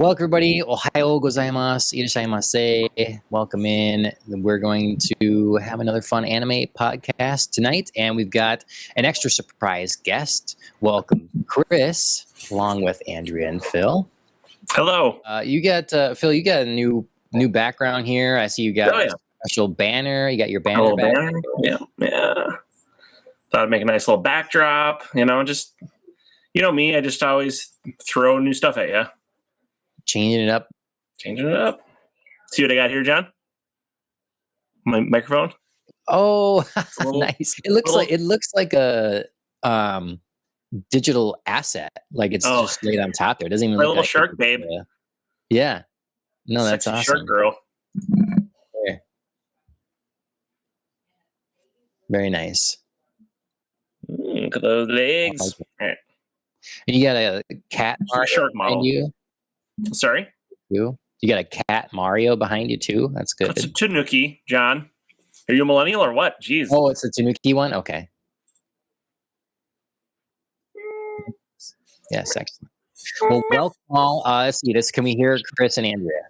Welcome, everybody. Ohayo gozaimasu. Irashaimase. Welcome in. We're going to have another fun anime podcast tonight, and we've got an extra surprise guest. Welcome, Chris, along with Andrea and Phil. Hello. You got Phil. You got a new background here. I see you got a special banner. You got your banner back. Yeah. Thought I'd make a nice little backdrop. Just me. I just always throw new stuff at you. Changing it up. See what I got here, John? My microphone. Oh, nice! It looks like a digital asset. Like it's just laid on top there. It doesn't even look little like shark babe. Yeah. No, that's Sexy awesome. Shark girl. There. Very nice. Look at those legs. Like All right. And you got a cat Mario shark behind model. you. Sorry? You got a cat Mario behind you too. That's good. It's a Tanuki, John. Are you a millennial or what? Jeez. Oh, it's a Tanuki one? Okay. Yes, excellent. Well, welcome all. Let's see this. Can we hear Chris and Andrea?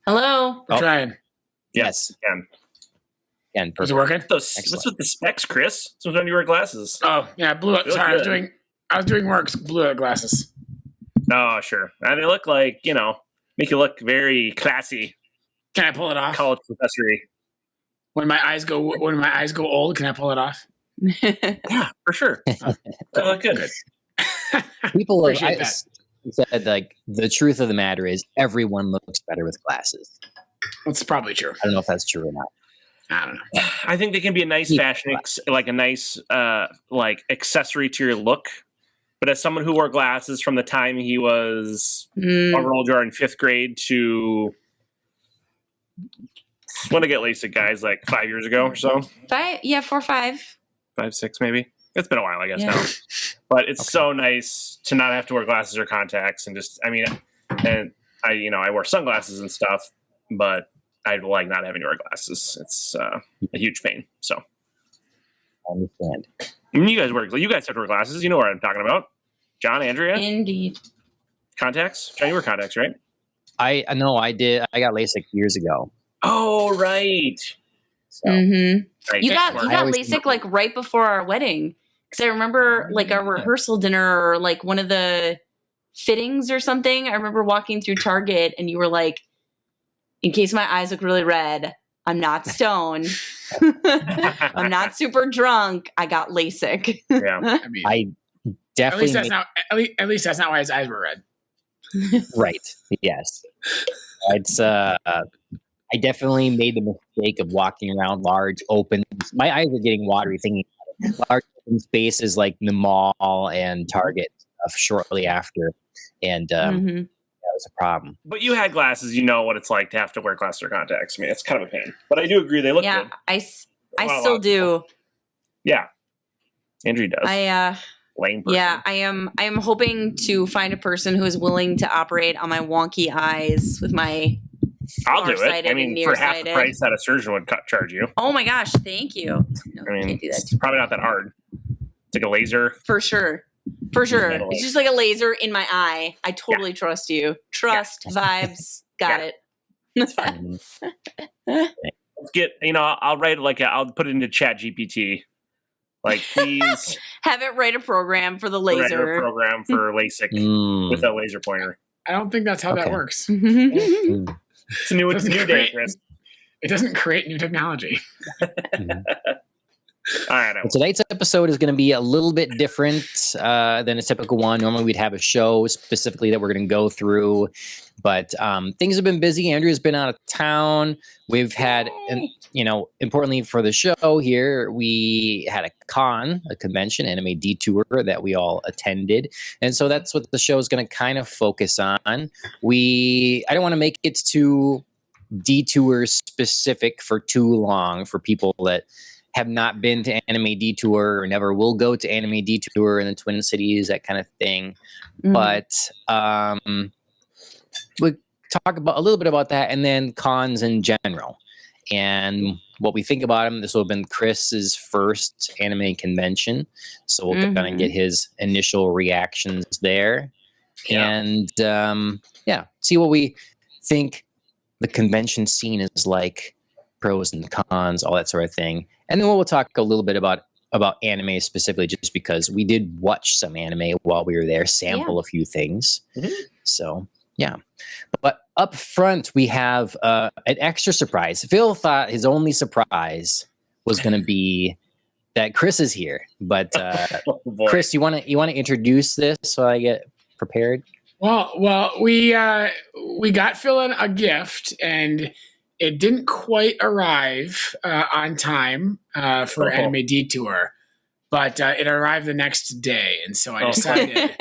Hello. Oh. Trying. Yes. Can. Perfect. Is it working? What's with the specs, Chris? It's when you wear glasses. Oh, yeah, blew out. Look Sorry, good. I was doing work, blew out glasses. Oh, sure. And they look like, make you look very classy. Can I pull it off? College professory. When my eyes go old, can I pull it off? Yeah, for sure. Good. People Appreciate have said like the truth of the matter is everyone looks better with glasses. That's probably true. I don't know if that's true or not. I don't know. I think they can be a nice fashion, like a nice accessory to your look. But as someone who wore glasses from the time he was overall jar in 5th grade to when I get LASIK, guys, like 5 years ago or so. 4 or 5. 5, 6, maybe. It's been a while, I guess now. But it's so nice to not have to wear glasses or contacts, and I wear sunglasses and stuff, but I like not having to wear glasses. It's a huge pain. So I understand. you guys have to wear glasses. You know what I'm talking about. John, Andrea? Indeed. Contacts? John, you wear contacts, right? I know I did. I got LASIK years ago. Oh, right. So, Right. You got always LASIK like right before our wedding. Because I remember like our rehearsal dinner or like one of the fittings or something. I remember walking through Target and you were like, in case my eyes look really red, I'm not stoned. I'm not super drunk. I got LASIK. Yeah. I mean, I definitely at least that's not why his eyes were red. right. Yes. It's I definitely made the mistake of walking around large open. My eyes are getting watery thinking about it. Large open spaces like the mall and Target stuff shortly after, and that was a problem. But you had glasses. You know what it's like to have to wear glasses or contacts. I mean, it's kind of a pain. But I do agree they look Yeah, good. I still do. Yeah. Andrew does. Lame person. Yeah, I am hoping to find a person who is willing to operate on my wonky eyes with my I'll do it. far-sighted I mean, and for half the nearsighted. price that a surgeon would charge you. Oh my gosh, thank you. No, I mean, can't do that. it's probably not that hard. It's like a laser. For sure. It's just like a laser in my eye. I totally trust you. Trust, vibes, got it. It's fine. I'll write I'll put it into Chat GPT. Like, please Have it write a program for the write laser. a program for LASIK with a laser pointer. I don't think that's how that works. It's a new day, Chris. It doesn't create new technology. All right. Well, tonight's episode is going to be a little bit different than a typical one. Normally, we'd have a show specifically that we're going to go through, but things have been busy. Andrea's been out of town. We've had, importantly for the show here, we had a convention, Anime DETOUR, that we all attended, and so that's what the show is going to kind of focus on. I don't want to make it too DETOUR specific for too long for people that have not been to Anime DETOUR or never will go to Anime DETOUR in the Twin Cities, that kind of thing. But we'll talk about a little bit about that, and then cons in general and what we think about them. This will have been Chris's first anime convention, so we'll kind of get his initial reactions there. and see what we think the convention scene is like, pros and cons, all that sort of thing. And then we'll talk a little bit about anime specifically, just because we did watch some anime while we were there, sample a few things. So, yeah. But up front, we have an extra surprise. Phil thought his only surprise was going to be that Chris is here. But Chris, you want to introduce this so I get prepared? Well, we got Phil a gift, and it didn't quite arrive on time for Anime Detour, but it arrived the next day, and so I decided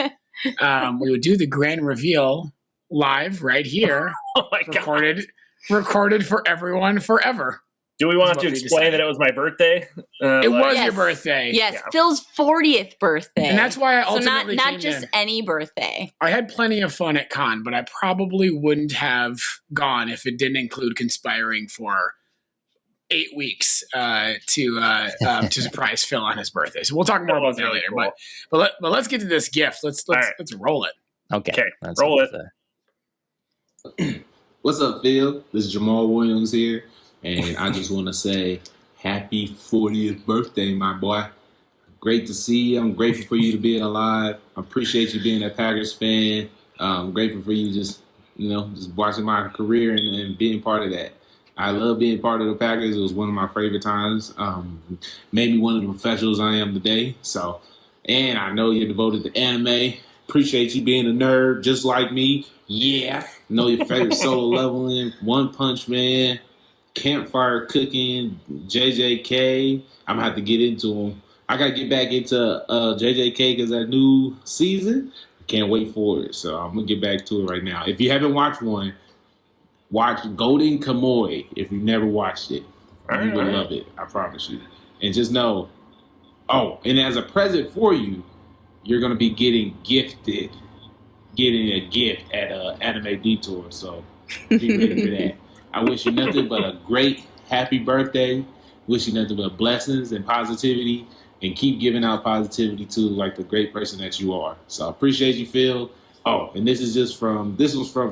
we would do the grand reveal live right here, recorded for everyone forever. Do we want to explain that it was my birthday? It was your birthday. Yes, yeah. Phil's 40th birthday. And that's why I ultimately not just any birthday. I had plenty of fun at con, but I probably wouldn't have gone if it didn't include conspiring for 8 weeks to surprise Phil on his birthday. So we'll talk more about that later. Cool. But let's get to this gift. Let's roll it. Okay. Roll it. What's up, Phil? This is Jamaal Williams here. And I just want to say happy 40th birthday, my boy. Great to see you. I'm grateful for you to be alive. I appreciate you being a Packers fan. I'm grateful for you just watching my career and being part of that. I love being part of the Packers. It was one of my favorite times. Maybe one of the professionals I am today. So, and I know you're devoted to anime. Appreciate you being a nerd just like me. Yeah. Know your favorite Solo Leveling, One Punch Man, Campfire Cooking, JJK. I'm gonna have to get into them. I gotta get back into JJK because that new season. Can't wait for it. So I'm gonna get back to it right now. If you haven't watched one, watch Golden Kamuy. If you've never watched it, you will love it. I promise you. And just know. Oh, and as a present for you, you're gonna be getting a gift at Anime Detour. So be ready for that. I wish you nothing but a great, happy birthday. Wish you nothing but blessings and positivity, and keep giving out positivity to like the great person that you are. So I appreciate you, Phil. Oh, and this was from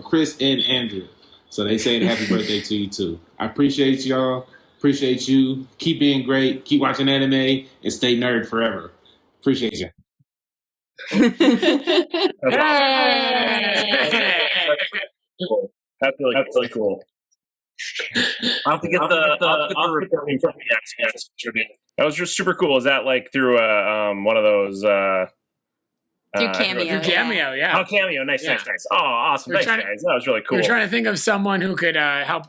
Chris and Andrew. So they say happy birthday to you too. I appreciate y'all. Appreciate you. Keep being great. Keep watching anime and stay nerd forever. Appreciate you. That's really cool. I'll have to get the review from the That was just super cool. Is that like through one of those through Cameo? Through Cameo, yeah. Oh, Cameo, nice. Oh, awesome. Thanks, guys. That was really cool. We're trying to think of someone who could help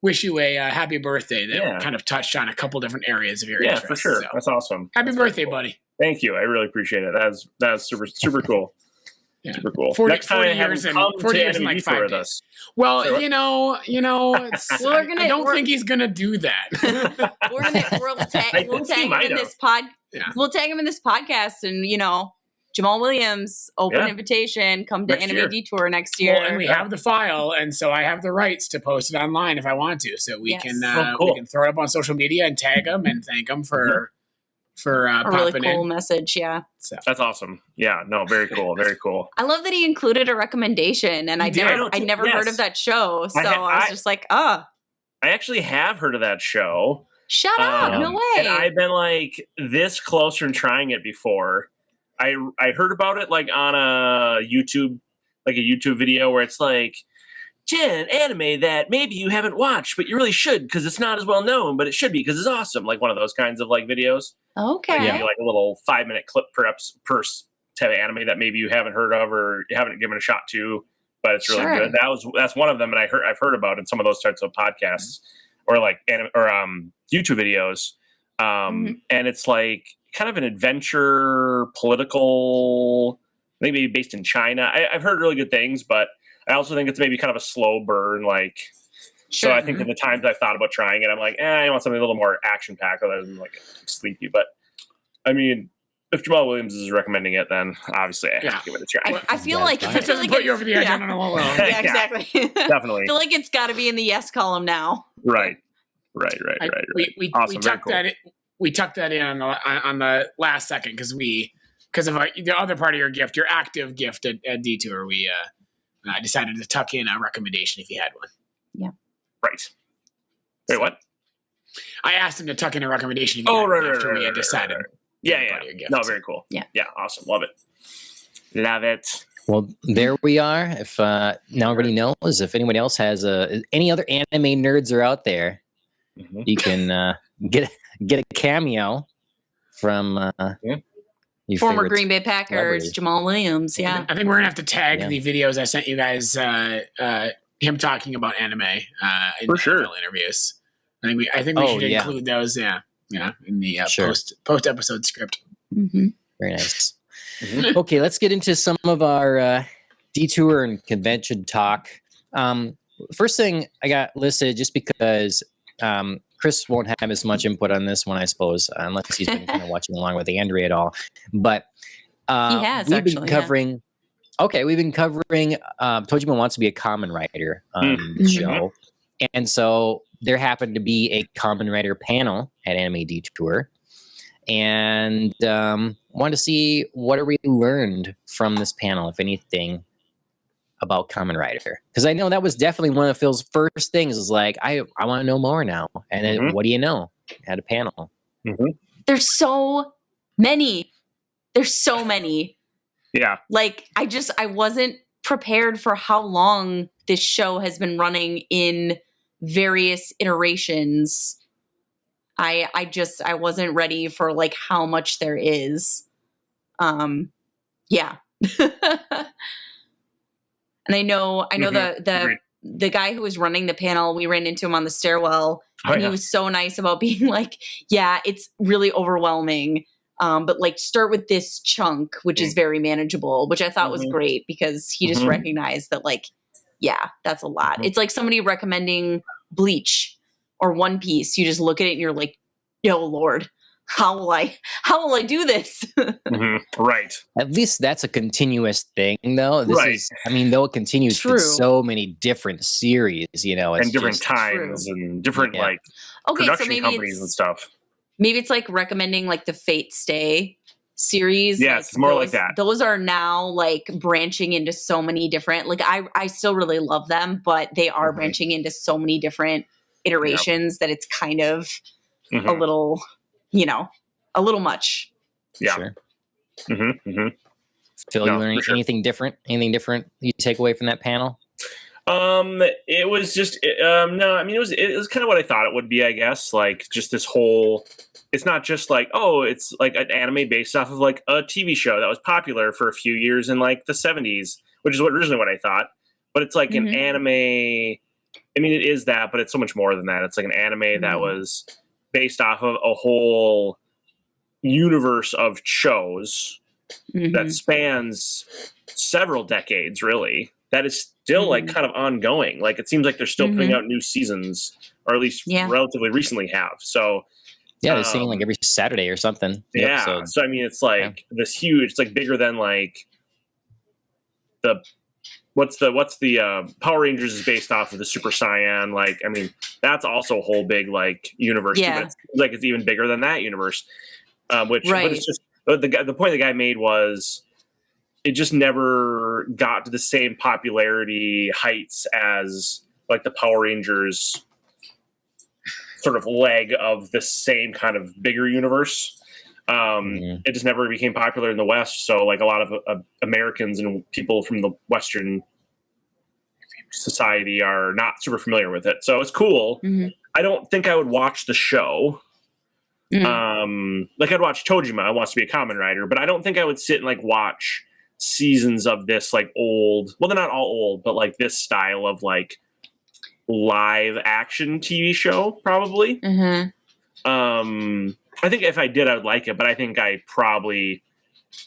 wish you a happy birthday that kind of touched on a couple different areas of your interest. Yeah, for sure. So. That's awesome. Happy birthday, buddy. Thank you. I really appreciate it. That was super cool. Yeah. Super cool. 40 years and 5 days. Well, so, you know, it's, I don't think he's gonna do that. We'll tag him in this We'll tag him in this podcast, and Jamaal Williams, open invitation, come to Anime Detour next year. Well, and we have the file, and so I have the rights to post it online if I want to. So we can we can throw it up on social media and tag him and thank him for a really cool message. Yeah, so. That's awesome. Yeah, no, very cool. I love that he included a recommendation, and I never heard of that show, so I was just like, I actually have heard of that show. Shut up! No way. And I've been like this close from trying it before. I heard about it like on a YouTube video where it's like 10 anime that maybe you haven't watched, but you really should because it's not as well known, but it should be because it's awesome. Like one of those kinds of like videos. Okay. Maybe like a little 5-minute clip per type of anime that maybe you haven't heard of or you haven't given a shot to, but it's really good. That's one of them, and I've heard about in some of those types of podcasts or like YouTube videos, and it's like kind of an adventure, political, maybe based in China. I've heard really good things, but I also think it's maybe kind of a slow burn. So I think in the times I've thought about trying it, I'm like, I want something a little more action packed rather than like sleepy. But I mean, if Jamaal Williams is recommending it, then obviously I have to give it a try. I feel like if it doesn't put you over the edge, I don't know. Yeah, exactly. Definitely. I feel like it's got to be in the yes column now. Right. We awesome, tucked that in on the last second because we because of the other part of your gift, your active gift at Detour, we decided to tuck in a recommendation if you had one. Yeah. Right. Wait, what? I asked him to tuck in a recommendation if you had one after we had decided. Yeah. No, very cool. Yeah, awesome. Love it. Love it. Well, there we are. If now everybody knows, if anyone else has any other anime nerds are out there, you can get a cameo from your former favorite Green Bay Packers, Jamaal Williams. Yeah. I think we're gonna have to tag the videos I sent you guys. Him talking about anime in For sure. NFL interviews. I think we should include those. Yeah, in the post episode script. Mm-hmm. Very nice. Okay, let's get into some of our detour and convention talk. First thing I got listed, just because Chris won't have as much input on this one, I suppose, unless he's been kind of watching along with Andrea at all. But he has we've been covering. Okay, we've been covering Tojima Wants to Be a Kamen Rider show. And so there happened to be a Kamen Rider panel at Anime Detour. And wanted to see what we learned from this panel, if anything, about Kamen Rider. Because I know that was definitely one of Phil's first things, is like, I want to know more now. And then, what do you know? Had a panel. There's so many. Yeah. Like, I wasn't prepared for how long this show has been running in various iterations. I wasn't ready for like how much there is. Yeah. And I know the guy who was running the panel, we ran into him on the stairwell, and he was so nice about being like, yeah, it's really overwhelming. But like start with this chunk, which is very manageable, which I thought was great, because he just recognized that, like, yeah, that's a lot. It's like somebody recommending Bleach or One Piece. You just look at it and you're like, oh Lord, how will I do this? Right. At least that's a continuous thing, though. This is, I mean, though it continues through so many different series, you know, it's and different times and different like production companies and stuff. Maybe it's like recommending like the Fate Stay series. Yes, like it's more like that. Those are now like branching into so many different, like I still really love them, but they are branching into so many different iterations that it's kind of a little, a little much. Yeah. Sure. Phil, you learned anything different? Anything different you take away from that panel? It was just no. I mean, it was kind of what I thought it would be. I guess like just this whole. It's not just like, oh, it's like an anime based off of like a TV show that was popular for a few years in like the 70s, which is originally what I thought. But it's like an anime. I mean, it is that, but it's so much more than that. It's like an anime that was based off of a whole universe of shows that spans several decades, really. That is still like kind of ongoing. Like it seems like they're still putting out new seasons, or at least relatively recently have. So yeah, they're saying like every Saturday or something. Yeah. Episode. So I mean, it's like this huge. It's like bigger than like the what's the Power Rangers is based off of the Super Saiyan. Like I mean, that's also a whole big like universe. Yeah. But it's like it's even bigger than that universe. But it's just the point the guy made was it just never got to the same popularity heights as like the Power Rangers sort of leg of the same kind of bigger universe. It just never became popular in the West. So like a lot of Americans and people from the Western society are not super familiar with it. So it's cool. I don't think I would watch the show. Like I'd watch Tojima Wants to Be a Kamen Rider, but I don't think I would sit and like watch seasons of this like old, well, they're not all old, but like this style of like live action TV show probably. I think if I did, I would like it, but I think I probably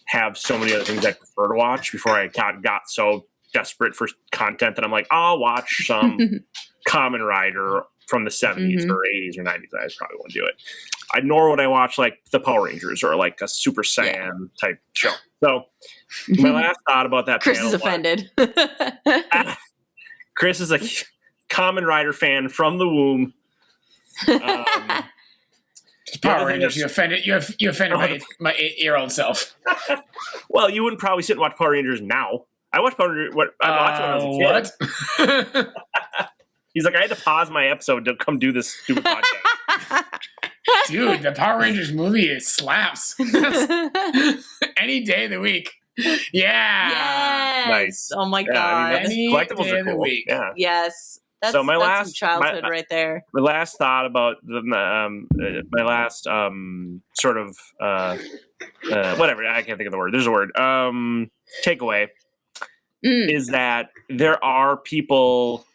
have so many other things I prefer to watch before I got so desperate for content that I'm like, I'll watch some Kamen Rider from the 70s or 80s or 90s. I probably won't do it. Nor would I watch like the Power Rangers or like a Super Saiyan type show. So my last thought about that Chris is offended. Chris is a Kamen Rider fan from the womb. Power Rangers. You offended my 8-year-old self. Well, you wouldn't probably sit and watch Power Rangers now. I watched Power Rangers. I watched it when I was a kid. What? He's like, I had to pause my episode to come do this stupid podcast. Dude, the Power Rangers movie slaps. Any day of the week. Yeah. Yes. Nice. Oh my Yeah, god. Any collectibles day are of the cool. week. Yeah. Yes. That's, So my that's last- some childhood right there. My last thought about my last sort of whatever, I can't think of the word. There's a word. Takeaway is that there are people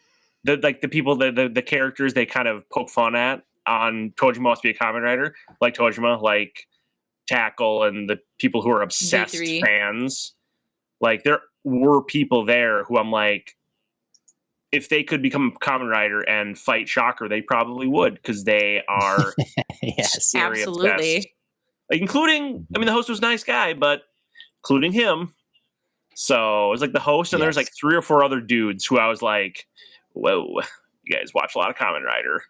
that like the characters they kind of poke fun at on Tojima Must Be a Kamen Rider, like Tojima, like Tackle, and the people who are obsessed D3. fans. Like there were people there who I'm like, if they could become a Kamen Rider and fight Shocker, they probably would, because they are Yes. very Absolutely. obsessed. Like, including, I mean, the host was a nice guy, but including him. So it was like the host, and there's like 3 or 4 other dudes who I was like, whoa, you guys watch a lot of Kamen Rider.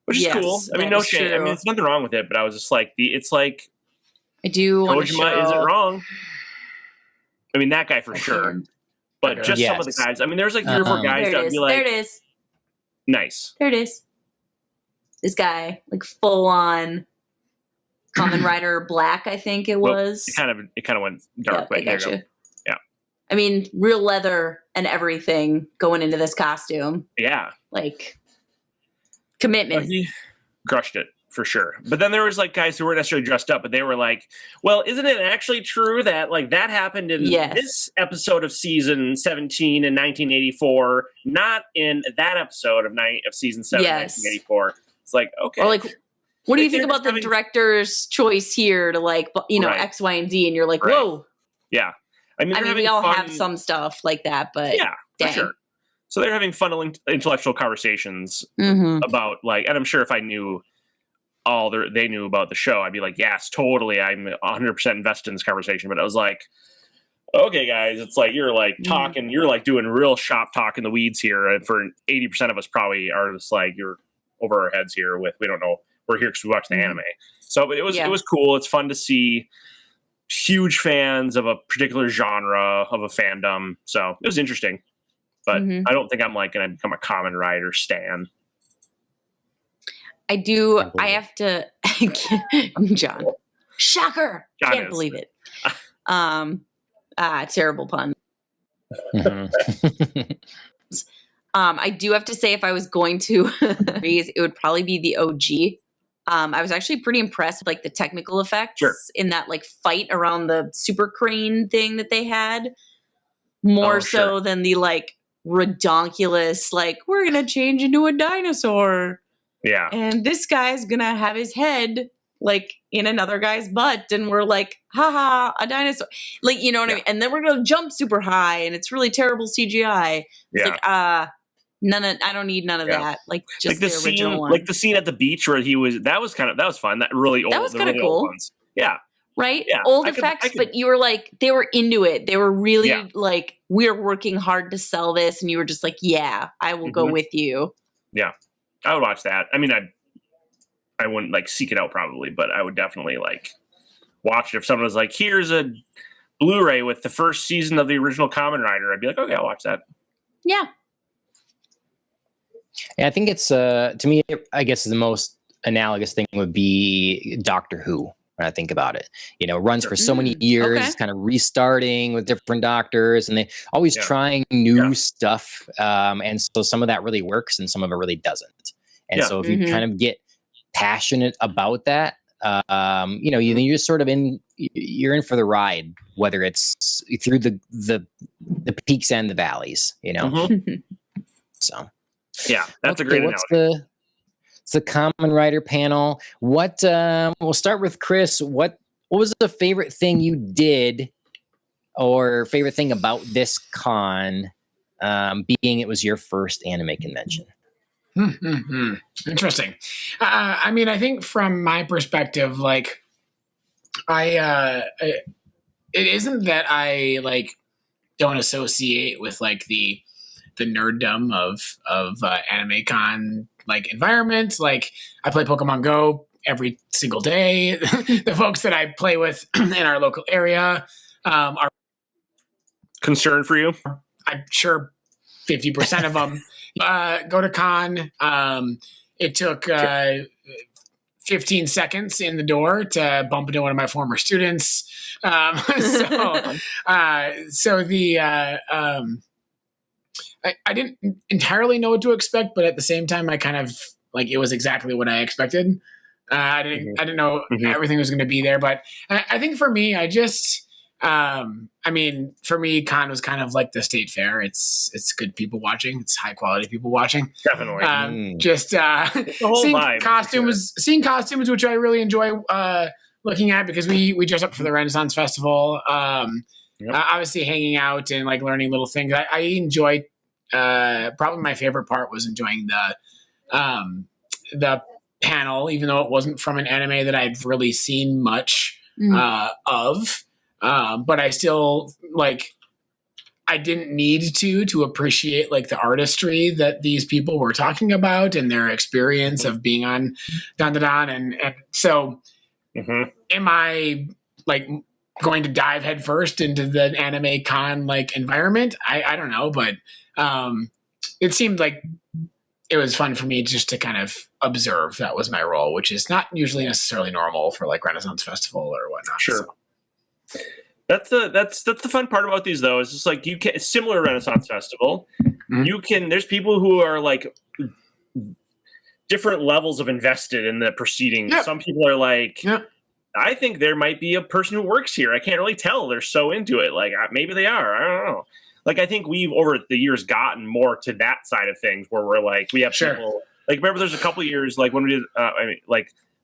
Which is Yes, cool. I mean, that no is shame. I true. mean, there's nothing wrong with it, but I was just like, it's like, I do want to Tojima show. isn't wrong. I mean, that guy for I sure. can. But just some of the Yes. guys. I mean, there's like 3 or 4 guys There that it would is. be like, There it is. nice. There it is. This guy, like full on Kamen Rider Black, I think it Well, was. It kind of went dark, Yeah, but I there you got go. you. Yeah. I mean, real leather and everything going into this costume. Yeah. Like commitment. He crushed it for sure. But then there was like guys who weren't necessarily dressed up, but they were like, well, isn't it actually true that like that happened in Yes. this episode of season 17 in 1984, not in that episode of season 7 Yes. 1984. It's like, okay. Or like, what do you Like, think they're about the having- director's choice here to like, Right. X, Y, and Z? And you're like, Right. whoa. yeah. I mean, I they're mean, we having all fun- have some stuff like that, but Yeah, for dang. sure. So they're having fun intellectual conversations Mhm. about like, and I'm sure if I knew all they knew about the show, I'd be like, yes, totally, I'm 100% invested in this conversation. But I was like, okay, guys, it's like you're like talking, you're like doing real shop talk in the weeds here, and for 80% of us probably are just like you're over our heads here with we don't know, we're here because we watch the anime. So, but it was cool. It's fun to see huge fans of a particular genre of a fandom. So it was interesting. But Mhm. I don't think I'm like going to become a Kamen Rider stan. I do. Can't believe I have to. John. Shocker. John Can't is. believe it. Terrible pun. Mhm. I do have to say, if I was going to raise, it would probably be the OG. I was actually pretty impressed with like the technical effects in that like fight around the super crane thing that they had. More so than the like redonkulous, like we're gonna change into a dinosaur. Yeah. And this guy's gonna have his head like in another guy's butt, and we're like, haha, a dinosaur. Like, you know what I mean? And then we're gonna jump super high, and it's really terrible CGI. It's like, I don't need none of that. Like just like the original scene, one. like the scene at the beach where he was. That was fun. That really old. That was the kinda really old cool. ones. Yeah. Right? Yeah, Old I could- effects, but you were like, they were into it. They were really Yeah. like, we're working hard to sell this. And you were just like, yeah, I will go Mhm. with you. Yeah. I would watch that. I mean, I wouldn't like seek it out probably, but I would definitely like watch it if someone was like, here's a Blu-ray with the first season of the original Kamen Rider. I'd be like, okay, I'll watch that. Yeah. Yeah, I think it's to me, I guess the most analogous thing would be Doctor Who. When I think about it, it runs for so many years, okay. kind of restarting with different doctors, and they always Yeah. trying new stuff. And so some of that really works, and some of it really doesn't. And Yeah. so if you kind of get passionate about that, you're just sort of you're in for the ride, whether it's through the peaks and the valleys. Mhm. So. Yeah, that's a great analogy. It's the Kamen Rider panel. What we'll start with Chris. What was the favorite thing you did, or favorite thing about this con, being it was your first anime convention? Interesting. I mean, I think from my perspective, like, it isn't that I like don't associate with like the nerddom of anime con like environment. Like, I play Pokemon Go every single day. The folks that I play with in our local area are concerned for you. I'm sure 50% of them go to con. It took 15 seconds in the door to bump into one of my former students. I didn't entirely know what to expect, but at the same time, I kind of like, it was exactly what I expected. I didn't know everything was going to be there, but I think for me, for me, con was kind of like the state fair. It's good people watching. It's high quality people watching. Definitely. Seeing costumes, which I really enjoy looking at because we dress up for the Renaissance Festival. Obviously hanging out and like learning little things. I enjoyed. Probably my favorite part was enjoying the panel, even though it wasn't from an anime that I'd really seen much of. But I still I didn't need to appreciate like the artistry that these people were talking about and their experience of being on Don. And so am I like going to dive headfirst into the anime con like environment? I don't know, but it seemed like it was fun for me just to kind of observe. That was my role, which is not usually necessarily normal for like Renaissance Festival or whatnot. Sure. So. That's the fun part about these though. Is just like similar Renaissance Festival. There's people who are like different levels of invested in the proceedings. Yep. Some people are like, I think there might be a person who works here. I can't really tell. They're so into it. Like maybe they are. I don't know. Like I think we've over the years gotten more to that side of things where we're like we have people like remember there's a couple of years like when we did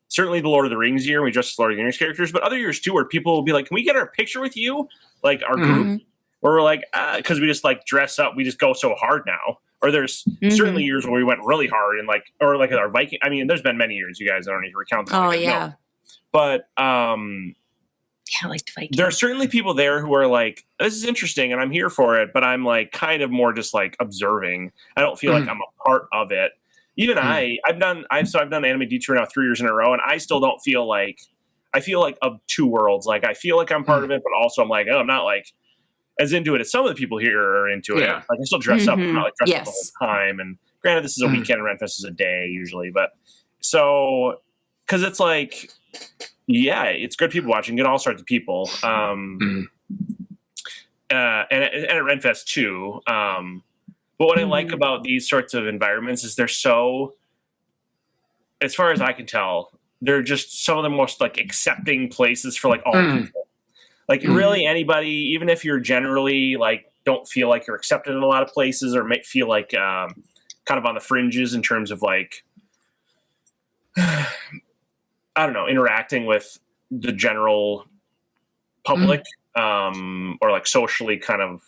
certainly the Lord of the Rings year we dressed as Lord of the Rings characters, but other years too where people will be like, can we get our picture with you, like our group, where we're like because we just like dress up, we just go so hard now. Or there's certainly years where we went really hard and like or like our Viking. I mean, there's been many years. You guys don't need to recount them. Oh yeah. But I liked Vikings. There are certainly people there who are like, this is interesting and I'm here for it, but I'm like kind of more just like observing. I don't feel like I'm a part of it. Even I've done Anime Detour now 3 years in a row, and I still don't feel like I feel like of two worlds. Like I feel like I'm part of it, but also I'm like, oh, I'm not like as into it as some of the people here are into it. Like I still dress up, I'm not like dressed up the whole time. And granted, this is a weekend and Renfest is a day usually, but so because it's like it's good people watching, good all sorts of people. And at Renfest too. But what I like about these sorts of environments is they're so, as far as I can tell, they're just some of the most like accepting places for like all people. Like really anybody, even if you're generally like don't feel like you're accepted in a lot of places or might feel like kind of on the fringes in terms of like I don't know, interacting with the general public or like socially kind of,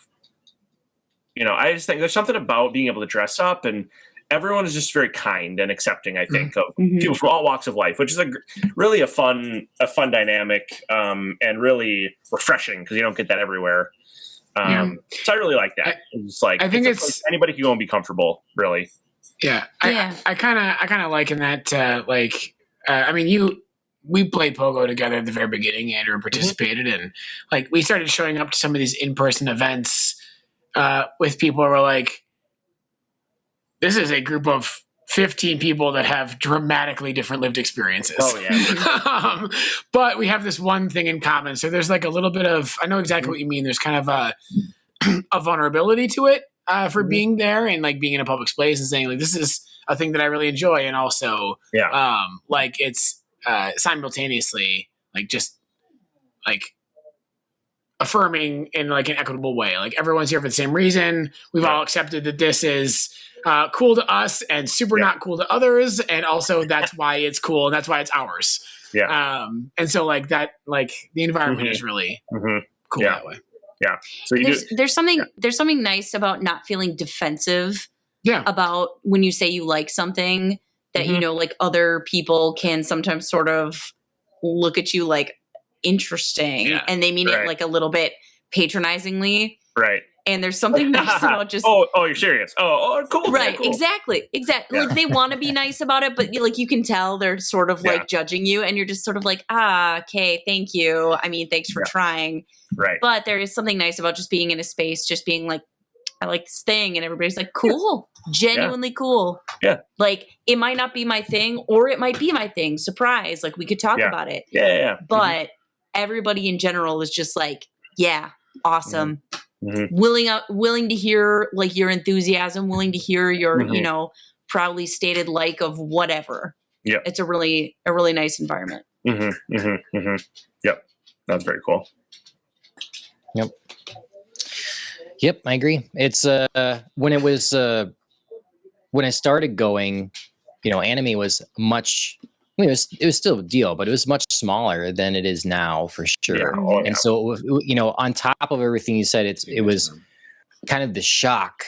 I just think there's something about being able to dress up and everyone is just very kind and accepting, I think, of people from all walks of life, which is really a fun dynamic and really refreshing because you don't get that everywhere. So I really like that. It's like, I think it's anybody can go and be comfortable, really. Yeah. I kind of liken that to we played Pogo together at the very beginning. Andrew participated and like we started showing up to some of these in-person events with people who were like, this is a group of 15 people that have dramatically different lived experiences. Oh, yeah. But we have this one thing in common. So there's like a little bit of, I know exactly what you mean. There's kind of a vulnerability to it for being there and like being in a public space and saying like, this is a thing that I really enjoy. And also like it's simultaneously like just like affirming in like an equitable way. Like everyone's here for the same reason. We've all accepted that this is cool to us and super not cool to others. And also that's why it's cool and that's why it's ours. Yeah. And so like that, like the environment is really cool that way. Yeah. So there's something nice about not feeling defensive about when you say you like something that, like other people can sometimes sort of look at you like interesting and they mean it like a little bit patronizingly. Right. And there's something nice about just you're serious. Cool. Right, yeah, cool. exactly. Yeah. Like they want to be nice about it, but like you can tell they're sort of like judging you, and you're just sort of like, okay, thank you. I mean, thanks for trying. Right. But there is something nice about just being in a space, just being like, I like this thing, and everybody's like, cool, genuinely cool. Yeah. Like it might not be my thing, or it might be my thing. Surprise! Like we could talk about it. Yeah. But everybody in general is just like, yeah, awesome. Mm-hmm. Willing to hear like your enthusiasm, willing to hear your, proudly stated like of whatever. Yeah. It's a really nice environment. Yep. That's very cool. Yep, I agree. It's when I started going, anime was much. I mean, it was still a deal, but it was much smaller than it is now, for sure. Yeah. And so, on top of everything you said, it was kind of the shock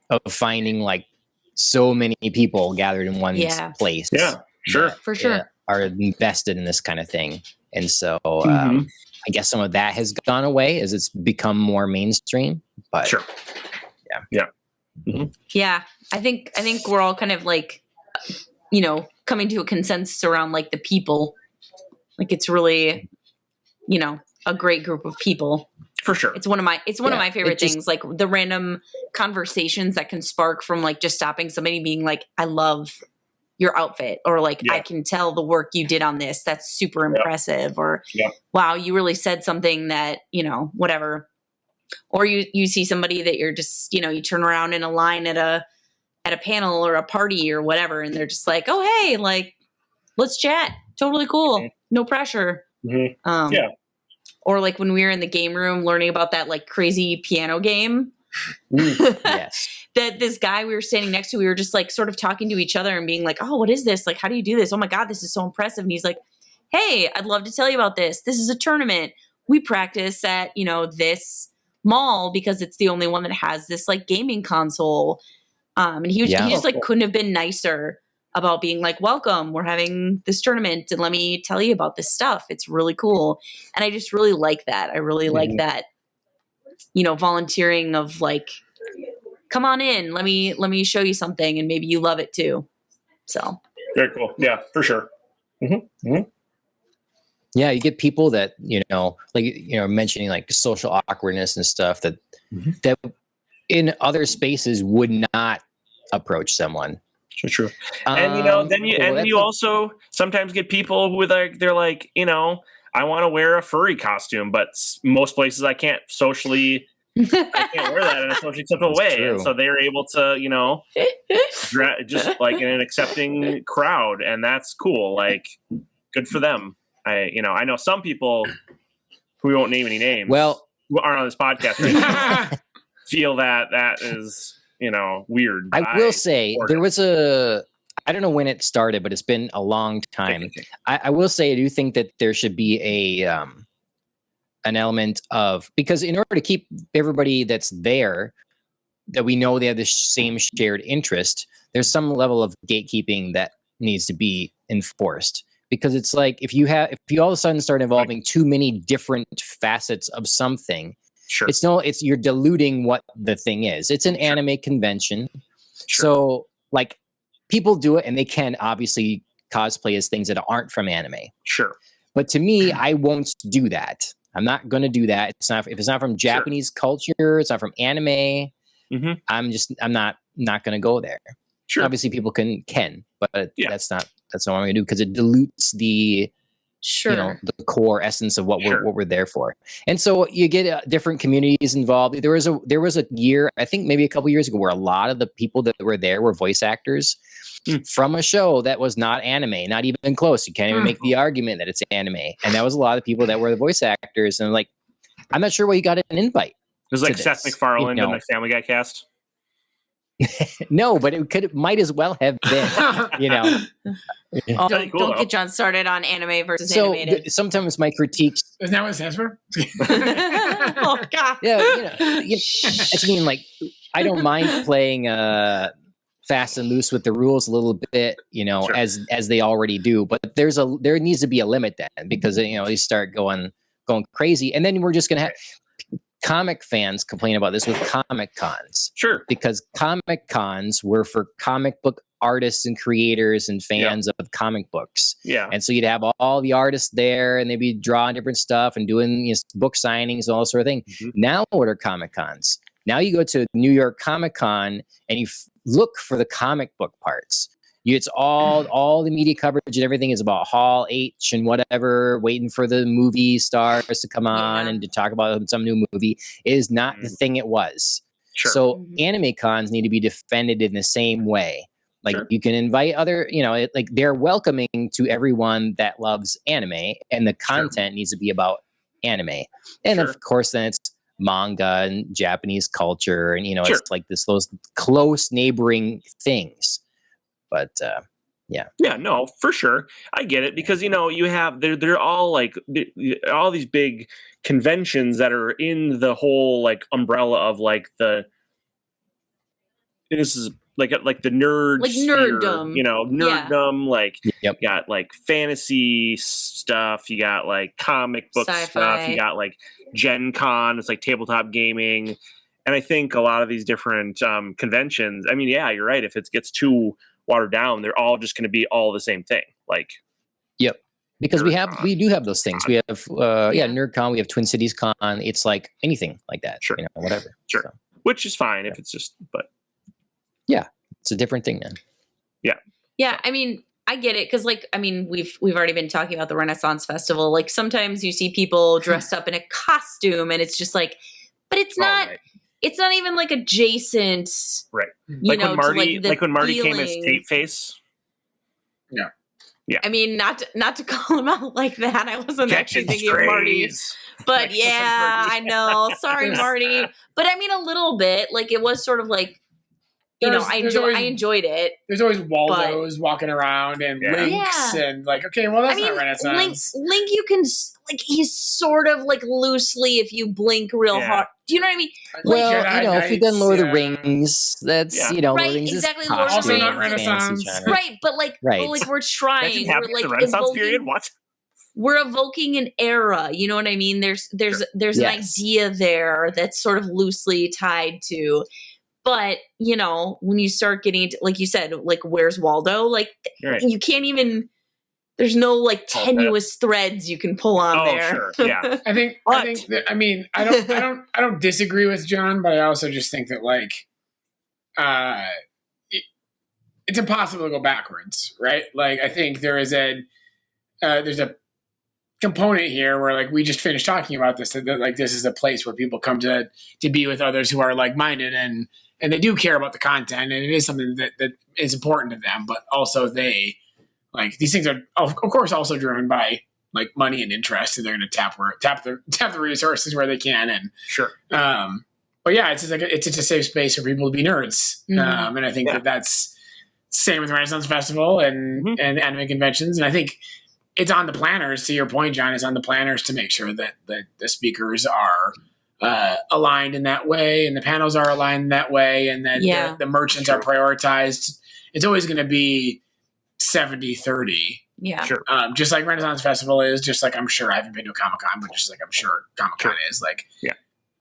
of finding like so many people gathered in one place. Yeah, sure, for sure, are invested in this kind of thing. And so, I guess some of that has gone away as it's become more mainstream. But sure, yeah. Mm-hmm. Yeah, I think we're all kind of like, coming to a consensus around like the people. Like it's really, a great group of people. For sure. It's one of my favorite things, like the random conversations that can spark from like just stopping somebody being like, I love your outfit, or like, I can tell the work you did on this. That's super impressive. Or wow, you really said something that, whatever. Or you see somebody that you're just, you turn around in a line at a panel or a party or whatever, and they're just like, oh, hey, like, let's chat. Totally cool. No pressure. Or like when we were in the game room learning about that like crazy piano game. Yes. That this guy we were standing next to, we were just like sort of talking to each other and being like, oh, what is this? Like, how do you do this? Oh my God, this is so impressive. And he's like, hey, I'd love to tell you about this. This is a tournament. We practice at, this mall because it's the only one that has this like gaming console. And he just like couldn't have been nicer about being like, welcome, we're having this tournament and let me tell you about this stuff. It's really cool. And I just really like that. I really like that, volunteering of like, come on in, let me show you something and maybe you love it too. So very cool. Yeah, for sure. Yeah, you get people that, mentioning like social awkwardness and stuff that in other spaces would not approach someone. True. And then you also sometimes get people who they're like, I want to wear a furry costume, but most places I can't wear that in a socially acceptable way. True. And so they're able to, just like in an accepting crowd, and that's cool. Like, good for them. I know some people who we won't name any names. Well, who aren't on this podcast right feel that is, weird. I will say there was I don't know when it started, but it's been a long time. I will say I do think that there should be an element of, because in order to keep everybody that's there, that we know they have the same shared interest, there's some level of gatekeeping that needs to be enforced. Because it's like if you all of a sudden start involving too many different facets of something, sure, you're diluting what the thing is. It's an anime convention, so like people do it, and they can obviously cosplay as things that aren't from anime. Sure, but to me, I won't do that. I'm not going to do that. If it's not from Japanese culture, it's not from anime. I'm not going to go there. Sure. Obviously, people can, but that's not what I'm going to do, because it dilutes the the core essence of what we're there for. And so you get different communities involved. There was a year, I think maybe a couple years ago, where a lot of the people that were there were voice actors from a show that was not anime, not even close. You can't even make the argument that it's anime. And that was a lot of people that were the voice actors. And like, I'm not sure why you got an invite. It was like Seth MacFarlane in the Family Guy cast. No, but it might as well have been, Don't get John started on anime versus animated. Sometimes my critiques. Isn't that what it stands for? Oh God. Yeah, I mean, like, I don't mind playing fast and loose with the rules a little bit, as they already do. But there needs to be a limit then, because they start going crazy, and then we're just gonna have comic fans complain about this with comic cons. Sure. Because comic cons were for comic book artists and creators and fans of comic books. Yeah. And so you'd have all the artists there and they'd be drawing different stuff and doing book signings and all that sort of thing. Mm-hmm. Now what are comic cons? Now you go to New York Comic Con and you look for the comic book parts. It's all the media coverage and everything is about Hall H and whatever, waiting for the movie stars to come on and to talk about some new movie. It is not the thing it was. Sure. So anime cons need to be defended in the same way. Like you can invite other, like they're welcoming to everyone that loves anime, and the content needs to be about anime. And of course, then it's manga and Japanese culture, and it's like those close neighboring things. But yeah, no, for sure, I get it, because you have they're all like all these big conventions that are in the whole like umbrella of like this is like the nerd like sphere, nerddom, nerddom. Like you got like fantasy stuff, you got like comic book Sci-fi stuff, you got like Gen Con, it's like tabletop gaming, and I think a lot of these different conventions. I mean, yeah, you're right. If it gets too watered down, they're all just going to be all the same thing. Like, because we do have those things. We have NerdCon, we have Twin Cities Con. It's like anything like that. Sure, whatever. Sure, so, which is fine if it's just, but it's a different thing then. Yeah, I mean, I get it, because like, I mean, we've already been talking about the Renaissance Festival. Like sometimes you see people dressed up in a costume, and it's just like, but it's not. Right. It's not even like adjacent, right? When Marty, when Marty came as Tape Face. Yeah. I mean, not to call him out like that. I wasn't actually thinking of Marty, but I know. Sorry, Marty. But I mean, a little bit. Like it was sort of like, I enjoyed it. There's always Waldos walking around and Links and like, okay, well that's not Renaissance. Link, you can like he's sort of like loosely if you blink real hard. Do you know what I mean? Well, if you've done Lord of the Rings, that's Lord of the Rings exactly. is Lord of the also Rings, not Renaissance, right? But like, we're trying. We're like the Renaissance period. What? We're evoking an era. You know what I mean? There's an idea there that's sort of loosely tied to. But, when you start getting into, like you said, like, where's Waldo? Like, you can't even, there's no, like, tenuous threads you can pull on there. Sure, yeah. I think that, I don't disagree with John, but I also just think that, like, it's impossible to go backwards, right? Like, I think there's a component here where, like, we just finished talking about this, that like, this is a place where people come to be with others who are like-minded and they do care about the content, and it is something that is important to them, but also they, like, these things are, of course, also driven by, like, money and interest, and they're going to tap the resources where they can, and but yeah, it's just like it's just a safe space for people to be nerds, and I think that's same with Renaissance Festival and anime conventions, and I think it's on the planners. To your point, John, it's on the planners to make sure that the speakers are aligned in that way, and the panels are aligned that way, and then the merchants are prioritized. It's always going to be 70-30. Yeah. Sure. Just like Renaissance Festival is, just like I'm sure I haven't been to a Comic-Con, but just like I'm sure Comic-Con is. Like,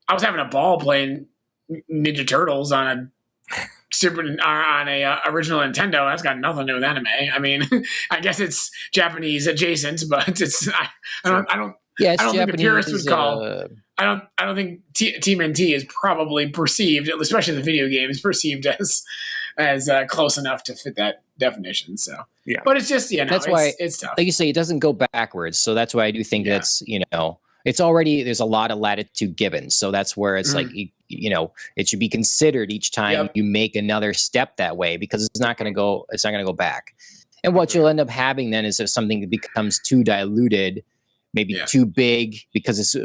I was having a ball playing Ninja Turtles on a original Nintendo. That's got nothing to do with anime. I mean, I guess it's Japanese adjacent, but it's I don't it's I don't Japanese, think the purists would call. I don't think Team NT is probably perceived, especially the video game, is perceived as close enough to fit that definition. So but it's just that's why it's tough. Like you say, it doesn't go backwards. So that's why I do think that's it's already, there's a lot of latitude given. So that's where it's like it should be considered each time you make another step that way, because it's not going to go back. And what you'll end up having then is if something becomes too diluted, maybe too big because it's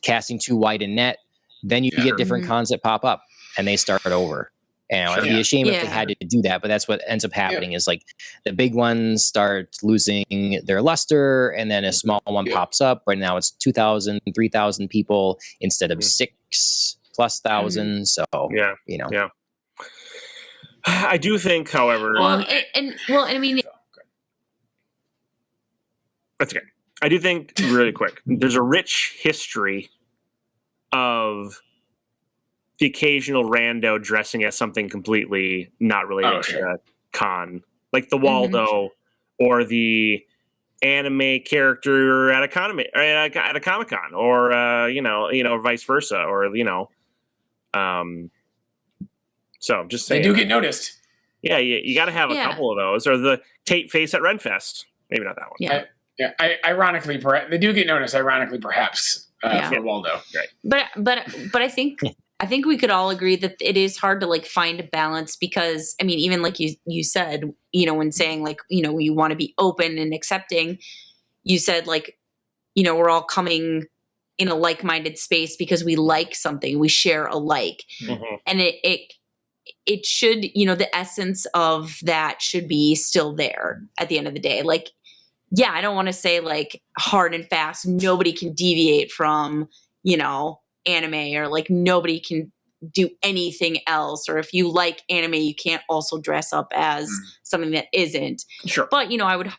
casting too wide a net, then you get different cons that pop up and they start over. It'd be a shame if they had to do that, but that's what ends up happening is like the big ones start losing their luster, and then a small one pops up. Right now it's 2,000, 3,000 people instead of 6,000+. So, I do think, however, I mean, that's okay. I do think, really quick, there's a rich history of the occasional rando dressing as something completely not related to the con, like the Waldo or the anime character at a Comic Con, or vice versa, or so just saying. They do get noticed. Yeah, you got to have a couple of those, or the Tate face at Renfest. Maybe not that one. Yeah. Ironically, they do get noticed. Ironically, perhaps for Waldo. Right. But I think we could all agree that it is hard to like find a balance, because I mean, even like you said, when saying like, you want to be open and accepting, you said like, we're all coming in a like-minded space because we like something, we share a like, and it should, the essence of that should be still there at the end of the day. Like, yeah, I don't want to say like hard and fast, nobody can deviate from, anime, or like nobody can do anything else, or if you like anime you can't also dress up as something that isn't. Sure. But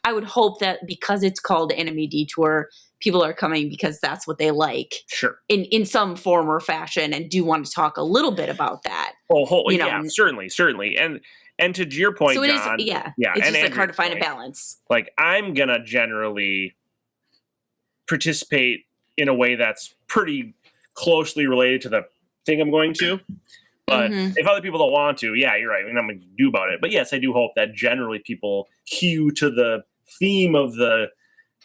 I would hope that because it's called Anime Detour, people are coming because that's what they like. Sure. In some form or fashion, and do want to talk a little bit about that. Yeah, certainly. And to your point, so it John, is, yeah. and It's just like Andrew's hard to find point, a balance. Like, I'm gonna generally participate in a way that's pretty closely related to the thing I'm going to. But if other people don't want to, yeah, you're right. I'm going to do about it. But yes, I do hope that generally people hew to the theme of the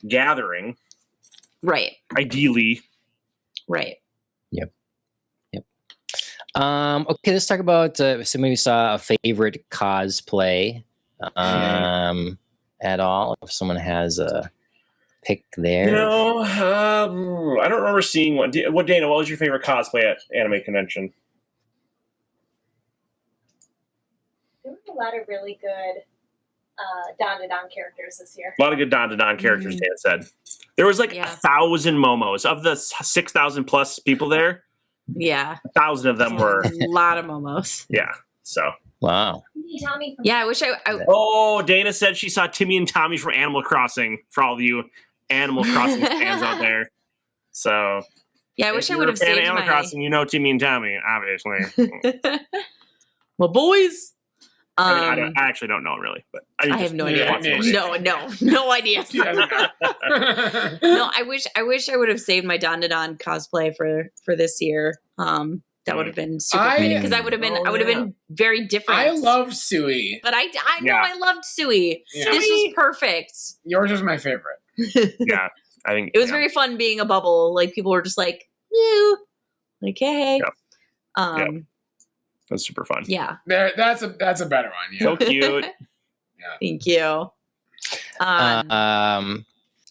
gathering. Right. Ideally. Right. Yep. Okay, let's talk about so maybe saw a favorite cosplay at all. If someone has a pick there. I don't remember seeing one. Dana, what was your favorite cosplay at Anime Convention? There were a lot of really good Don characters this year. A lot of good Don characters, Dana said. There was like 1,000 momos. Of the 6,000 plus people there, 1,000 of them were... A lot of momos. Yeah, so... Wow. Tommy from I wish I Oh, Dana said she saw Timmy and Tommy from Animal Crossing, for all of you Animal Crossing fans out there. So... Yeah, I wish I would have saved Animal Crossing, Timmy and Tommy, obviously. Well, boys... I actually don't know, really, but I have no idea. No idea. No, I wish I would have saved my Don cosplay for this year. That would have been super fitting, because I would have been very different. I loved Sui, but I know I loved Sui. Yeah. This was perfect. Yours was my favorite. Yeah, I think it was very fun being a bubble. Like, people were just like, "Woo," like, "Hey." Yeah. That's super fun. Yeah. That's a better one. Yeah. So cute. Thank you. That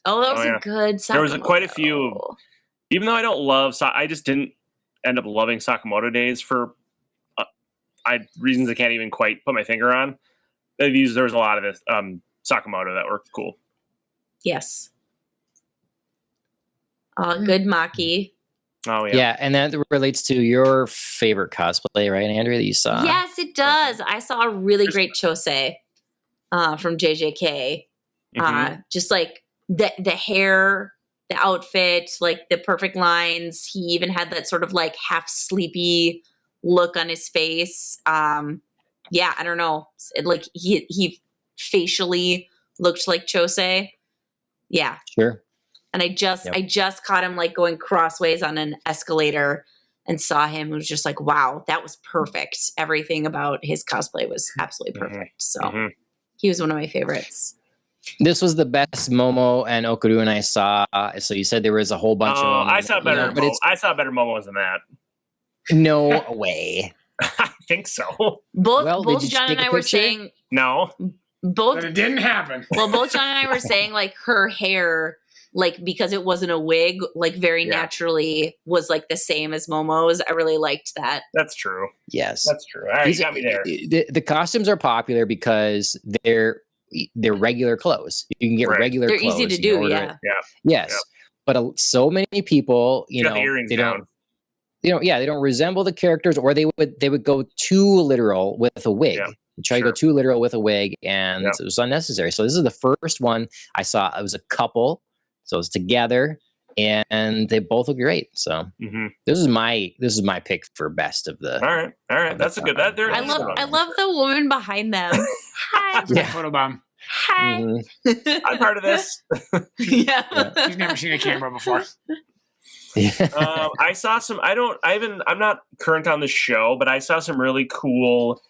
was a good Sakamoto. There was quite a few. Even though I don't love, I just didn't end up loving Sakamoto Days for reasons I can't even quite put my finger on. There was a lot of this Sakamoto that were cool. Yes. Good Maki. Oh, yeah. Yeah, and that relates to your favorite cosplay, right, Andrea, that you saw? Yes, it does. I saw a really great Chose from JJK. Just like the hair, the outfit, like the perfect lines. He even had that sort of like half sleepy look on his face. I don't know. Like he facially looked like Chose. Yeah. Sure. And I just caught him like going crossways on an escalator and saw him. It was just like, wow, that was perfect. Everything about his cosplay was absolutely perfect. So he was one of my favorites. This was the best Momo and Okuru and I saw. So you said there was a whole bunch of them. I saw better. I saw better Momos than that. No way. I think so. Both John and I were saying no. But it didn't happen. Well, both John and I were saying like her hair, like, because it wasn't a wig, like very naturally was like the same as Momo's. I really liked that. That's true. Yes, that's true. All right, you got me there. The costumes are popular because they're regular clothes. You can get regular they're clothes. They're easy to do. Yeah. Yes, but so many people, they don't resemble the characters, or they would go too literal with a wig. Yeah. Try to go too literal with a wig, and it was unnecessary. So this is the first one I saw. It was a couple. So it was together, and they both look great. So this is my pick for best of the. All right, that's a good. I love the woman behind them. Hi. Yeah. Photobomb. Hi. I'm part of this. Yeah. She's never seen a camera before. I saw some. I'm not current on the show, but I saw some really cool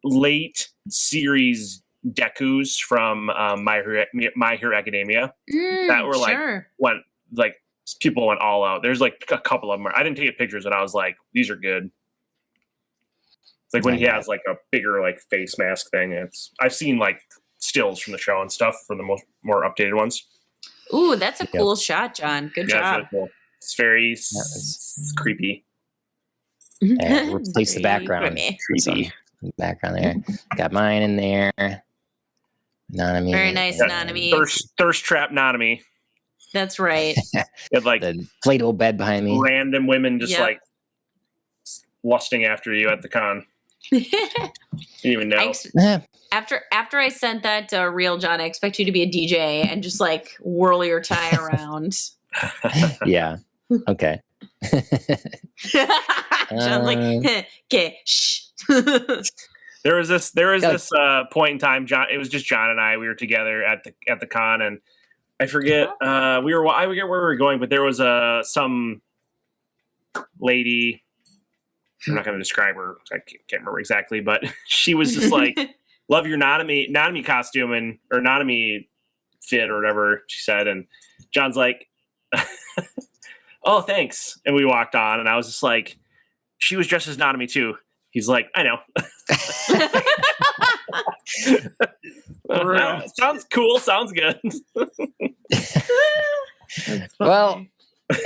late series decus from My Hero Academia that were like people went all out. There's like a couple of them. I didn't take pictures, but I was like, these are good. It's like when he has like a bigger like face mask thing. I've seen like stills from the show and stuff for the more updated ones. Ooh, that's a cool shot, John. Good job. It's really cool. It's very creepy. Replace the background. Creepy. Background there. Got mine in there. Nanami. Very nice, Nanami. Thirst trap Nanami. That's right. It like the inflatable bed behind me. Random women just like lusting after you at the con. You didn't even know. After I sent that reel, John, I expect you to be a DJ and just like whirl your tie around. Yeah. Okay. John's like, okay, shh. There was this point in time, John. It was just John and I. We were together at the con, and I forget I forget where we were going, but there was some lady. I'm not going to describe her. I can't remember exactly, but she was just like, "Love your Nanami costume or Nanami fit or whatever," she said, and John's like, "Oh, thanks," and we walked on, and I was just like, "She was dressed as Nanami too." He's like, "I know." Sounds cool. Sounds good. Well,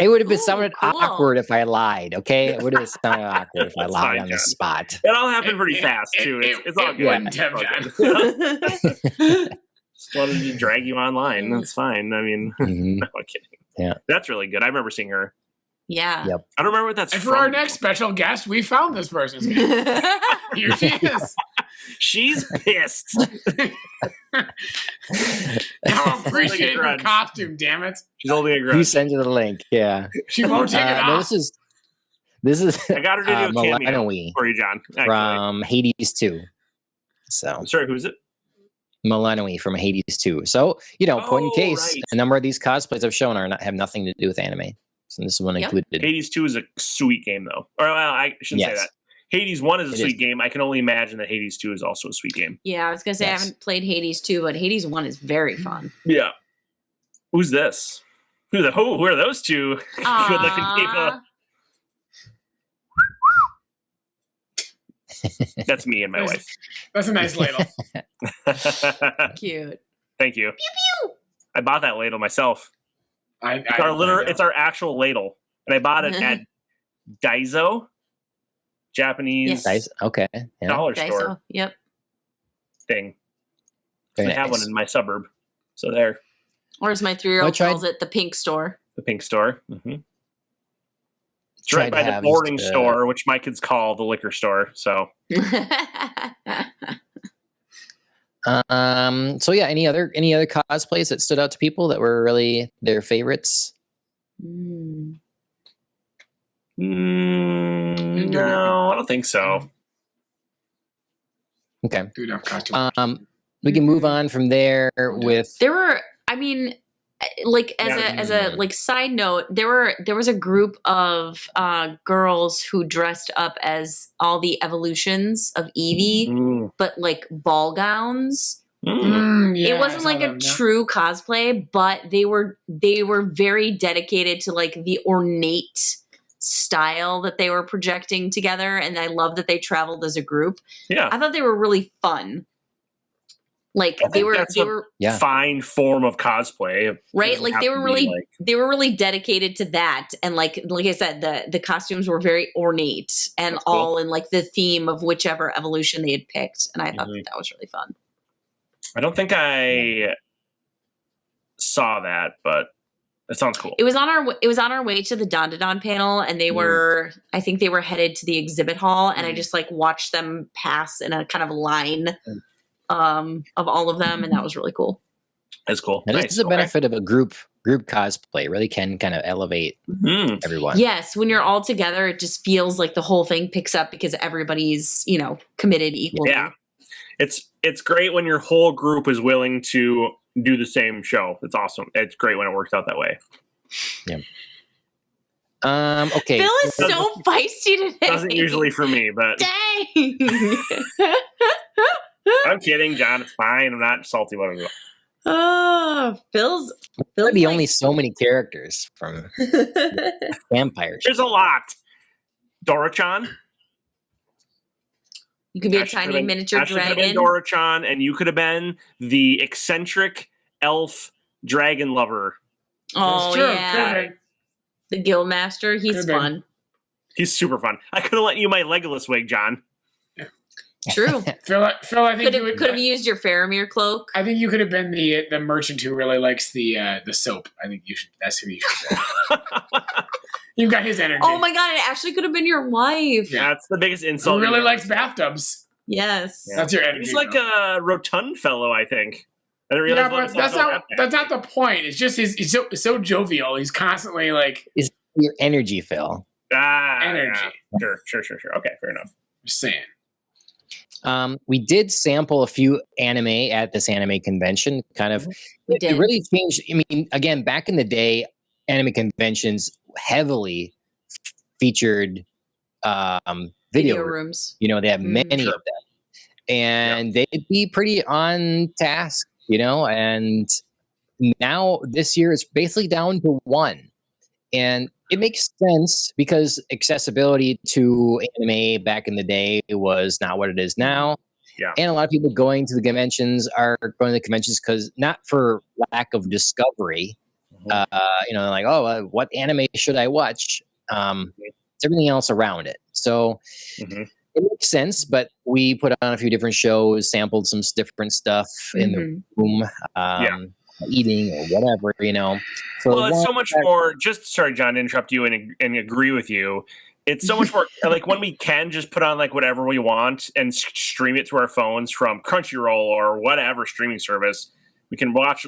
it would have been somewhat awkward if I lied. Okay, it would have sounded awkward if I lied on the spot. It all happened pretty fast too. It's all good. Just wanted to drag you online. That's fine. I mean, no, I'm kidding. Yeah, that's really good. I remember seeing her. Yeah. Yep. I don't remember what that's and from. For our next special guest, we found this person. Here she is. She's pissed. I appreciate her costume, damn it. She's holding a grudge. You send you the link. Yeah. She won't take it off. This is I got her to do a cameo for you, John. Actually. From Hades 2. So sorry, who's it? Milanoe from Hades 2. So, point in case, a number of these cosplays I've shown have nothing to do with anime. So this one included. Hades 2 is a sweet game, though. Or I shouldn't say that. Hades 1 is a sweet game. I can only imagine that Hades 2 is also a sweet game. Yeah, I was going to say I haven't played Hades 2, but Hades 1 is very fun. Yeah. Who's this? Who are those two good-looking people? That's me and my wife. That's a nice ladle. Cute. Thank you. Pew, pew. I bought that ladle myself. It's our actual ladle, and I bought it at Daiso, Japanese. Daiso. Okay. Yeah. Dollar Daiso. store. Yep. Thing. Very I have nice. one in my suburb, so there. Or as my 3-year-old calls it, the pink store. The pink store. Mm-hmm. It's right by the boarding store, which my kids call the liquor store. So. So yeah, any other cosplays that stood out to people that were really their favorites? No, I don't think so. Okay. Good enough costume. We can move on from there with. There were, I mean, like as a like side note, there was a group of girls who dressed up as all the evolutions of Eevee, but like ball gowns. It wasn't like a true cosplay, but they were very dedicated to like the ornate style that they were projecting together, and I love that they traveled as a group. Yeah, I thought they were really fun. Like they were fine form of cosplay, right? Like they were really dedicated to that, and like I said, the costumes were very ornate and all in like the theme of whichever evolution they had picked, and I thought that was really fun. I don't think I saw that, but that sounds cool. It was on our way to the Don panel, and they were I think they were headed to the exhibit hall, and I just like watched them pass in a kind of line. Of all of them, and that was really cool. That's cool. This is a benefit of a group group cosplay really can kind of elevate everyone. Yes, when you're all together, it just feels like the whole thing picks up because everybody's, committed equally. Yeah. It's great when your whole group is willing to do the same show. It's awesome. It's great when it works out that way. Yeah. Okay. Phil is so feisty today. Doesn't usually for me, but dang. I'm kidding, John. It's fine. I'm not salty about it. Oh, Phil's There'd be only so many characters from vampires. There's a lot. Dora-chan. You could be a tiny miniature Ashley could have dragon. been Dora-chan, and you could have been the eccentric elf dragon lover. Oh, That's true. yeah. Could've The Guildmaster. He's Could've been. fun. He's super fun. I could have lent you my Legolas wig, John. True. Phil, I think you would. Could have used your Faramir cloak. I think you could have been the merchant who really likes the soap. I think you should. That's who you should. You've got his energy. Oh my god, it actually could have been your wife. Yeah. That's the biggest Who insult. really likes bathtubs? Yes. Yeah. That's your energy. He's like though. a rotund fellow, I think. I didn't Yeah, realize but that's not the point. It's just he's so jovial. He's constantly like Your energy, Phil. energy. Yeah. Sure. Okay, fair enough. Just saying. We did sample a few anime at this anime convention. Kind of, We it did. really changed. I mean, again, back in the day, anime conventions heavily featured video rooms. rooms. They have many of them, and they'd be pretty on task. And now this year it's basically down to one, and it makes sense because accessibility to anime back in the day was not what it is now. Yeah. And a lot of people going to the conventions are going to the conventions because not for lack of discovery. They're like, oh, what anime should I watch? It's everything else around it. So it makes sense, but we put on a few different shows, sampled some different stuff in the room. Eating or whatever, So well, it's so much more. Just sorry, John, to interrupt you and agree with you. It's so much more like when we can just put on like whatever we want and stream it through our phones from Crunchyroll or whatever streaming service. We can watch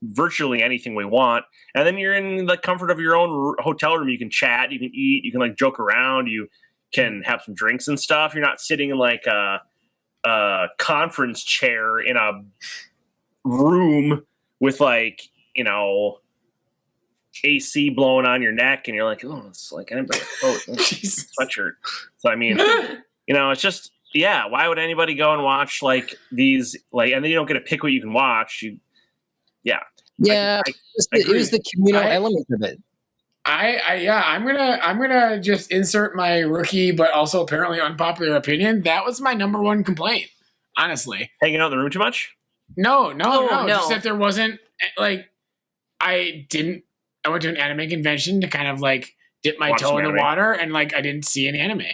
virtually anything we want, and then you're in the comfort of your own hotel room. You can chat, you can eat, you can like joke around, you can have some drinks and stuff. You're not sitting in like a conference chair in a room with like AC blowing on your neck, and you're like, oh, it's like I didn't bring a coat, sweatshirt. So I mean, it's just why would anybody go and watch like these and then you don't get to pick what you can watch? It was the communal element of it. I'm gonna just insert my rookie but also apparently unpopular opinion. That was my number one complaint, honestly. Hanging out in the room too much? No. Just that there wasn't like I went to an anime convention to kind of like dip my toe in the water, and like I didn't see an anime.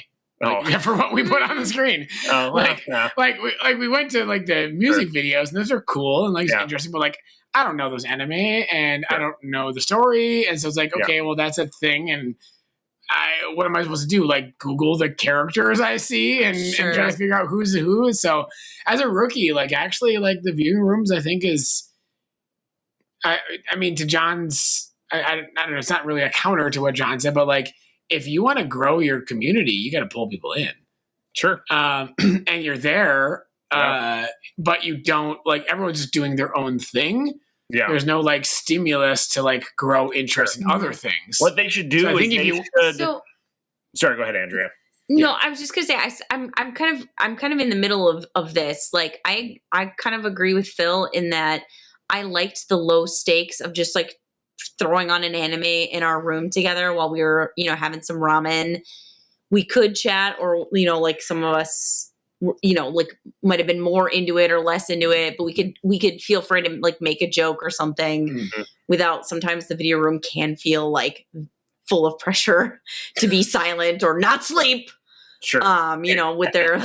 For what we put on the screen. We went to like the music videos, and those are cool and like interesting, but like I don't know those anime and I don't know the story, and so it's like okay, well that's a thing, and what am I supposed to do? Like Google the characters I see and try to figure out who's who. So as a rookie, like actually like the viewing rooms, I think is, I mean, to John's, I don't know, it's not really a counter to what John said, but like, if you want to grow your community, you got to pull people in. Sure. And you're there, but you don't like, everyone's just doing their own thing. Yeah. There's no like stimulus to like grow interest in other things. What they should do is they should. Sorry, go ahead, Andrea. No, I was just gonna say I'm kind of in the middle of this. Like I kind of agree with Phil in that I liked the low stakes of just like throwing on an anime in our room together while we were having some ramen. We could chat, or like some of us like might have been more into it or less into it, but we could feel free to like make a joke or something without, sometimes the video room can feel like full of pressure to be silent or not sleep. Sure. With their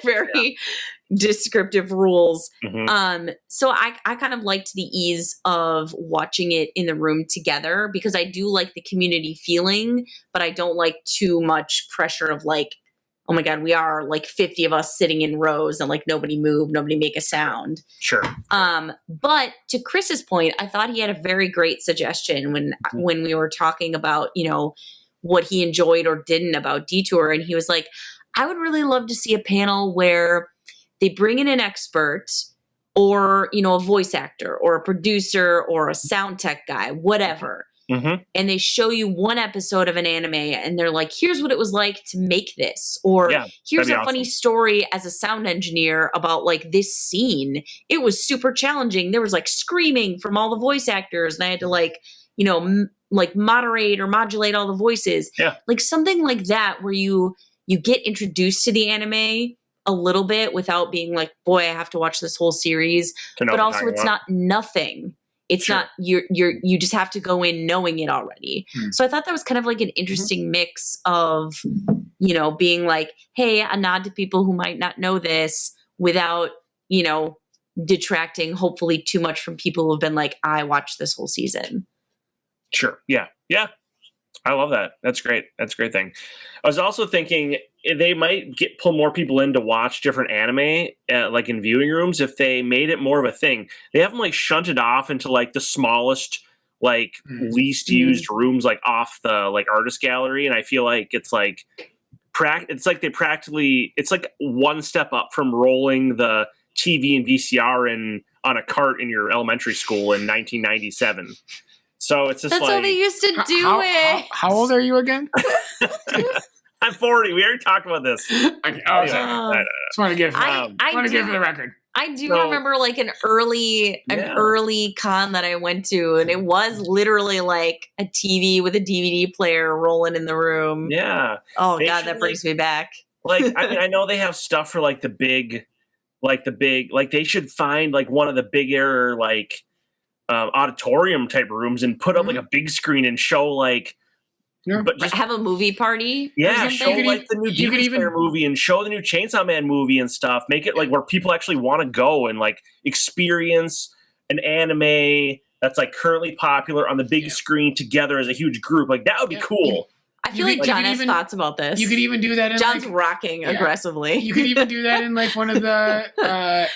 very descriptive rules. So I kind of liked the ease of watching it in the room together, because I do like the community feeling, but I don't like too much pressure of like oh my God, we are like 50 of us sitting in rows and like nobody move, nobody make a sound. Sure. But to Chris's point, I thought he had a very great suggestion when we were talking about, you know, what he enjoyed or didn't about Detour. And he was like, I would really love to see a panel where they bring in an expert or, you know, a voice actor or a producer or a sound tech guy, whatever. Mm-hmm. And they show you one episode of an anime and they're like, here's what it was like to make this. Or here's a funny story as a sound engineer about like this scene. It was super challenging. There was like screaming from all the voice actors and I had to like, you know, like moderate or modulate all the voices. Yeah. Like something like that where you get introduced to the anime a little bit without being like, boy, I have to watch this whole series. But also it's not nothing. It's not you just have to go in knowing it already. So I thought that was kind of like an interesting mix of, you know, being like, hey, a nod to people who might not know this without, you know, detracting hopefully too much from people who've been like, I watched this whole season. Sure. Yeah. Yeah. I love that. That's great. That's a great thing. I was also thinking they might pull more people in to watch different anime, like in viewing rooms, if they made it more of a thing. They have them like shunted off into like the smallest, like least used rooms, like off the like artist gallery. And I feel like it's like it's like one step up from rolling the TV and VCR on a cart in your elementary school in 1997. So it's just that's how they used to do it. How old are you again? I'm 40. We already talked about this. Just want to give for the record. I do remember like an early con that I went to, and it was literally like a TV with a DVD player rolling in the room. Yeah. Oh God, that brings me back. Like, I mean, I know they have stuff for like they should find like one of the bigger like auditorium type rooms and put up like a big screen and show like. Yeah. But just have a movie party. Yeah, show like the new Demon Slayer movie and show the new Chainsaw Man movie and stuff. Make it like where people actually want to go and like experience an anime that's like currently popular on the big screen together as a huge group. Like that would be cool. I feel like John has thoughts about this. You could even do that in John's rocking aggressively. You could even do that in like one of the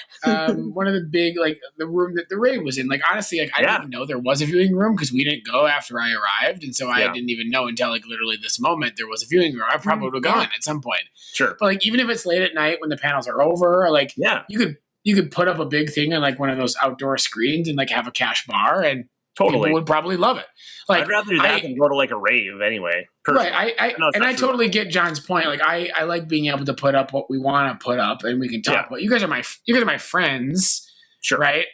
big like the room that the raid was in. Like honestly, like I didn't even know there was a viewing room because we didn't go after I arrived, and so I didn't even know until like literally this moment there was a viewing room. I probably would have gone at some point. Sure, but like even if it's late at night when the panels are over, or like you could put up a big thing on like one of those outdoor screens and like have a cash bar and. Totally. People would probably love it. Like, I'd rather do that than go to like a rave anyway. Personally. Right. I totally get John's point. Like I like being able to put up what we want to put up and we can talk about. You guys are my friends. Sure. Right.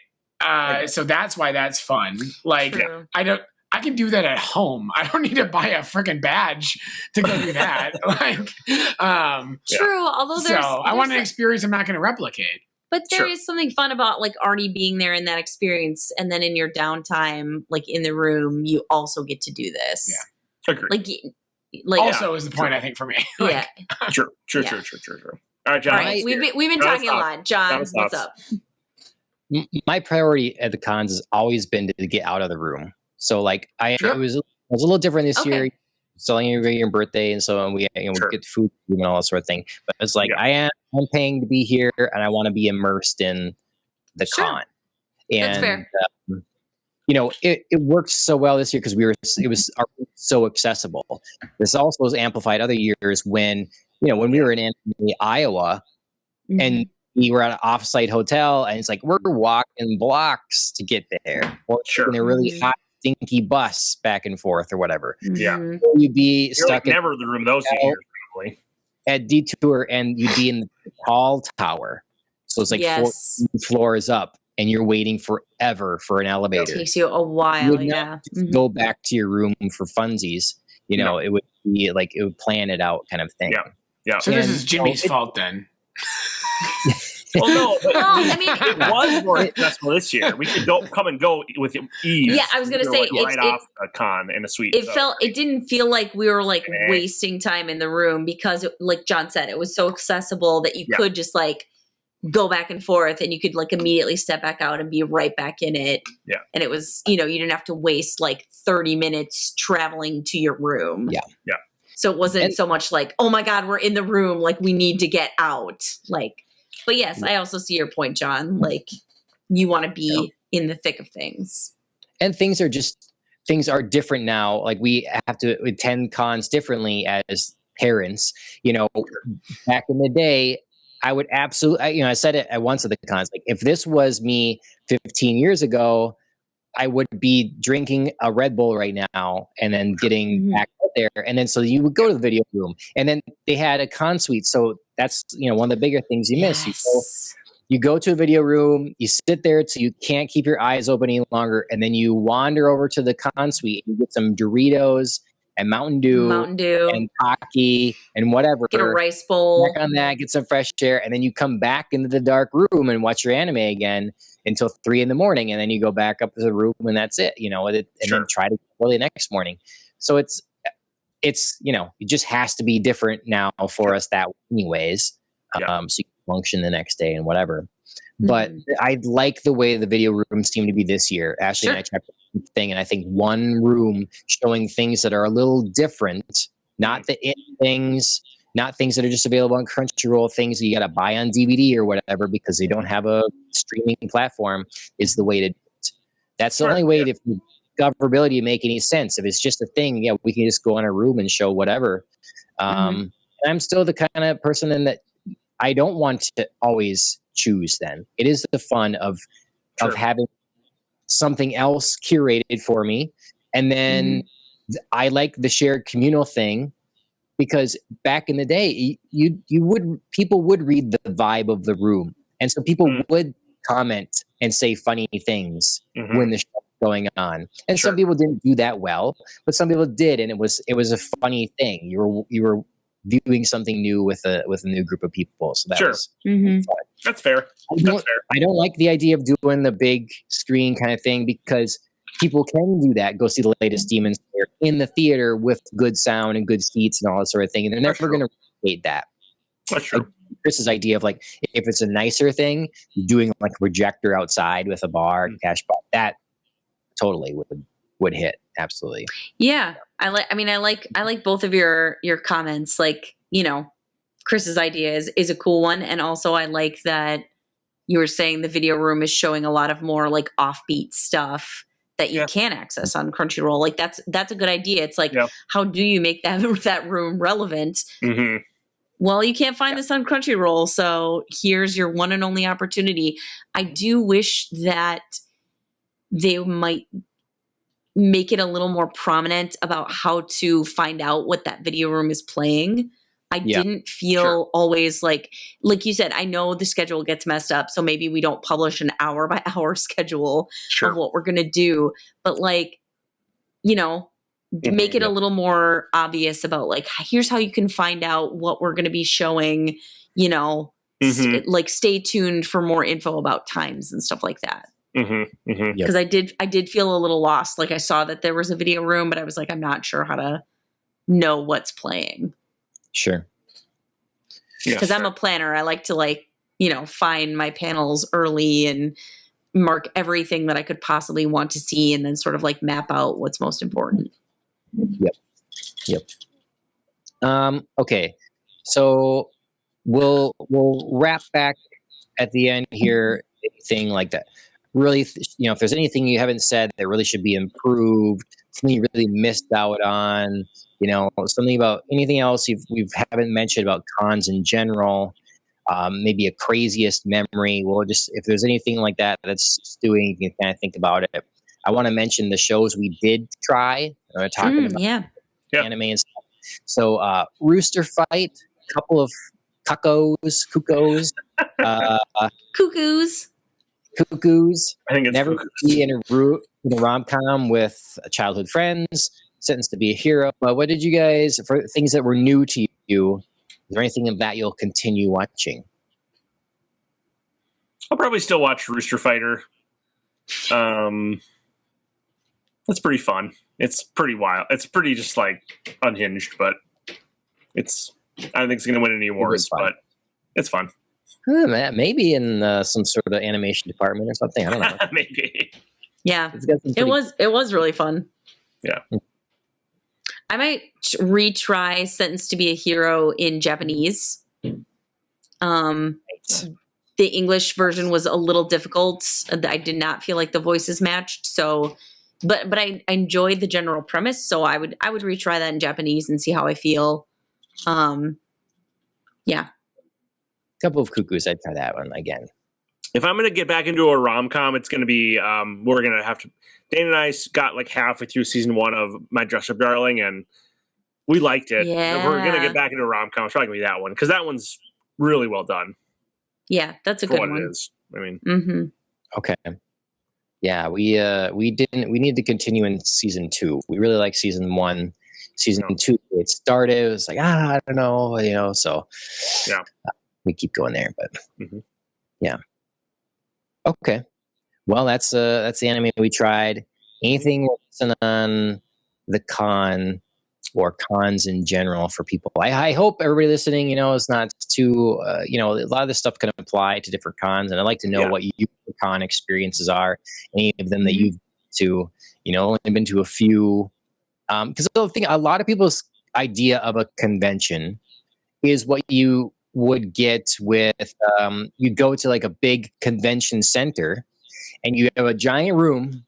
So that's why that's fun. Like I can do that at home. I don't need to buy a freaking badge to go do that. True. Although there's I want an experience I'm not going to replicate. But there is something fun about like already being there in that experience, and then in your downtime, like in the room, you also get to do this. Yeah, agree. Like also is the point I think for me. True. All right, John. All right, we've been talking a lot. John, what's up? My priority at the cons has always been to get out of the room. So like it was a little different this year. Celebrating your birthday, and so we get food and all that sort of thing. But it's like I'm paying to be here, and I want to be immersed in the con. And that's fair. It worked so well this year because it was so accessible. This also was amplified other years when we were in Iowa, and we were at an offsite hotel, and it's like we're walking blocks to get there, or in a really hot, stinky bus back and forth or whatever. Yeah. You'd be stuck like never in the room those years, probably. At Detour, and you'd be in the tall tower. So it's like 14 floors up, and you're waiting forever for an elevator. It takes you a while, you would go back to your room for funsies. It would be like it would plan it out kind of thing. Yeah. So this is Jimmy's fault then. Well, no. I mean, it was more successful this year. We could come and go with ease. Yeah, I was going to say right off a con in a suite. It didn't feel like we were like wasting time in the room because, like John said, it was so accessible that you could just like go back and forth, and you could like immediately step back out and be right back in it. Yeah, and it was you didn't have to waste like 30 minutes traveling to your room. Yeah. So it wasn't so much like, oh my God, we're in the room, like we need to get out. Like, but yes, I also see your point, John. Like you want to be in the thick of things. And things are different now. Like we have to attend cons differently as parents. Back in the day, I would absolutely, I said it at once at the cons, like if this was me 15 years ago, I would be drinking a Red Bull right now and then getting back out there. And then so you would go to the video room and then they had a con suite. So that's, one of the bigger things you miss. You go to a video room, you sit there till you can't keep your eyes open any longer. And then you wander over to the con suite. You get some Doritos and Mountain Dew and Taki and whatever. Get a rice bowl. Back on that, get some fresh air. And then you come back into the dark room and watch your anime again until 3 a.m. And then you go back up to the room and that's it, and then try to go the next morning. So it's, it just has to be different now for us that way anyways. So you can function the next day and whatever. But I like the way the video rooms seem to be this year. Ashley and I checked the thing, and I think one room showing things that are a little different, not the in things, not things that are just available on Crunchyroll, things that you got to buy on DVD or whatever because they don't have a streaming platform, is the way to do it. That's the only way to discoverability to make any sense. If it's just a thing, we can just go in a room and show whatever. And I'm still the kind of person in that I don't want to always choose then. It is the fun of having something else curated for me. And then I like the shared communal thing because back in the day, people would read the vibe of the room. And so people would comment and say funny things when the show was going on. And some people didn't do that well, but some people did. And it was a funny thing. You were viewing something new with a new group of people. So that was fun. That's fair. I don't like the idea of doing the big screen kind of thing because people can do that. Go see the latest Demon Slayer in the theater with good sound and good seats and all that sort of thing. And they're never going to replicate that. That's true. Chris's idea of like, if it's a nicer thing, doing like a projector outside with a bar, cash bar, that totally would hit. Absolutely. Yeah. I like both of your comments. Like, Chris's idea is a cool one. And also I like that you were saying the video room is showing a lot of more like offbeat stuff that you can access on Crunchyroll. Like that's a good idea. It's like, how do you make that room relevant? Well, you can't find this on Crunchyroll. So here's your one and only opportunity. I do wish that they might make it a little more prominent about how to find out what that video room is playing. I didn't feel always like you said, I know the schedule gets messed up. So maybe we don't publish an hour by hour schedule of what we're going to do, but like, make it a little more obvious about like, here's how you can find out what we're going to be showing, like stay tuned for more info about times and stuff like that. Because I did feel a little lost. Like I saw that there was a video room, but I was like, I'm not sure how to know what's playing. Sure. Because I'm a planner. I like to find my panels early and mark everything that I could possibly want to see and then sort of like map out what's most important. Yep. Okay. So we'll wrap back at the end here. Anything like that. Really, if there's anything you haven't said that really should be improved, something you really missed out on, something about anything else we haven't mentioned about cons in general, maybe a craziest memory. Well, just if there's anything like that that's stewing, you can kind of think about it. I want to mention the shows we did try. Talking about anime and stuff. So, Rooster Fight, a couple of cuckoos, Cuckoos. I think it's never be in a rom-com with childhood friends, sentenced to be a hero. But what did you guys, for things that were new to you, is there anything of that you'll continue watching? I'll probably still watch Rooster Fighter. It's pretty fun. It's pretty wild. It's pretty just like unhinged, but I don't think it's going to win any awards, but it's fun. Maybe in some sort of animation department or something. I don't know. Maybe. Yeah, it was really fun. Yeah. I might retry Sentenced to be a Hero in Japanese. The English version was a little difficult. I did not feel like the voices matched. So, but I enjoyed the general premise. So I would retry that in Japanese and see how I feel. Yeah. Couple of Cuckoos, I'd try that one again. If I'm going to get back into a rom-com, it's going to be, we're going to have to, Dane and I got like halfway through season 1 of My Dress-Up Darling, and we liked it. Yeah. We're going to get back into a rom-com. It's probably going to be that one, because that one's really well done. Yeah, that's a for good what one. it is. I mean, Okay. Yeah, we need to continue in season 2. We really like season 1. Season 2, it started, it was like, I don't know, so yeah. We keep going there, but yeah. Okay. Well, that's the anime we tried. Anything on the con or cons in general for people? I hope everybody listening, is not too, a lot of this stuff can apply to different cons, and I'd like to know what your con experiences are, any of them that you've been to, only been to a few. Because I think a lot of people's idea of a convention is what you would get with, you go to like a big convention center and you have a giant room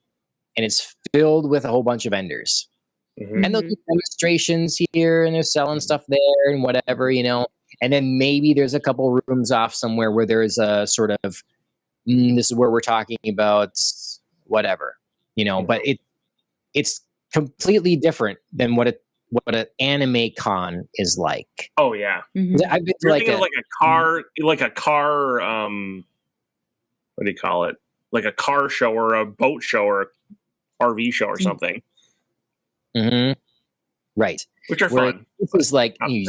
and it's filled with a whole bunch of vendors. And they'll do demonstrations here and they're selling stuff there and whatever, and then maybe there's a couple rooms off somewhere where there's a sort of, this is where we're talking about whatever, but it's completely different than what an anime con is like. Oh yeah. I've been to You're thinking of like a car, what do you call it? Like a car show or a boat show or RV show or something. Right. Which are Where fun. this is like you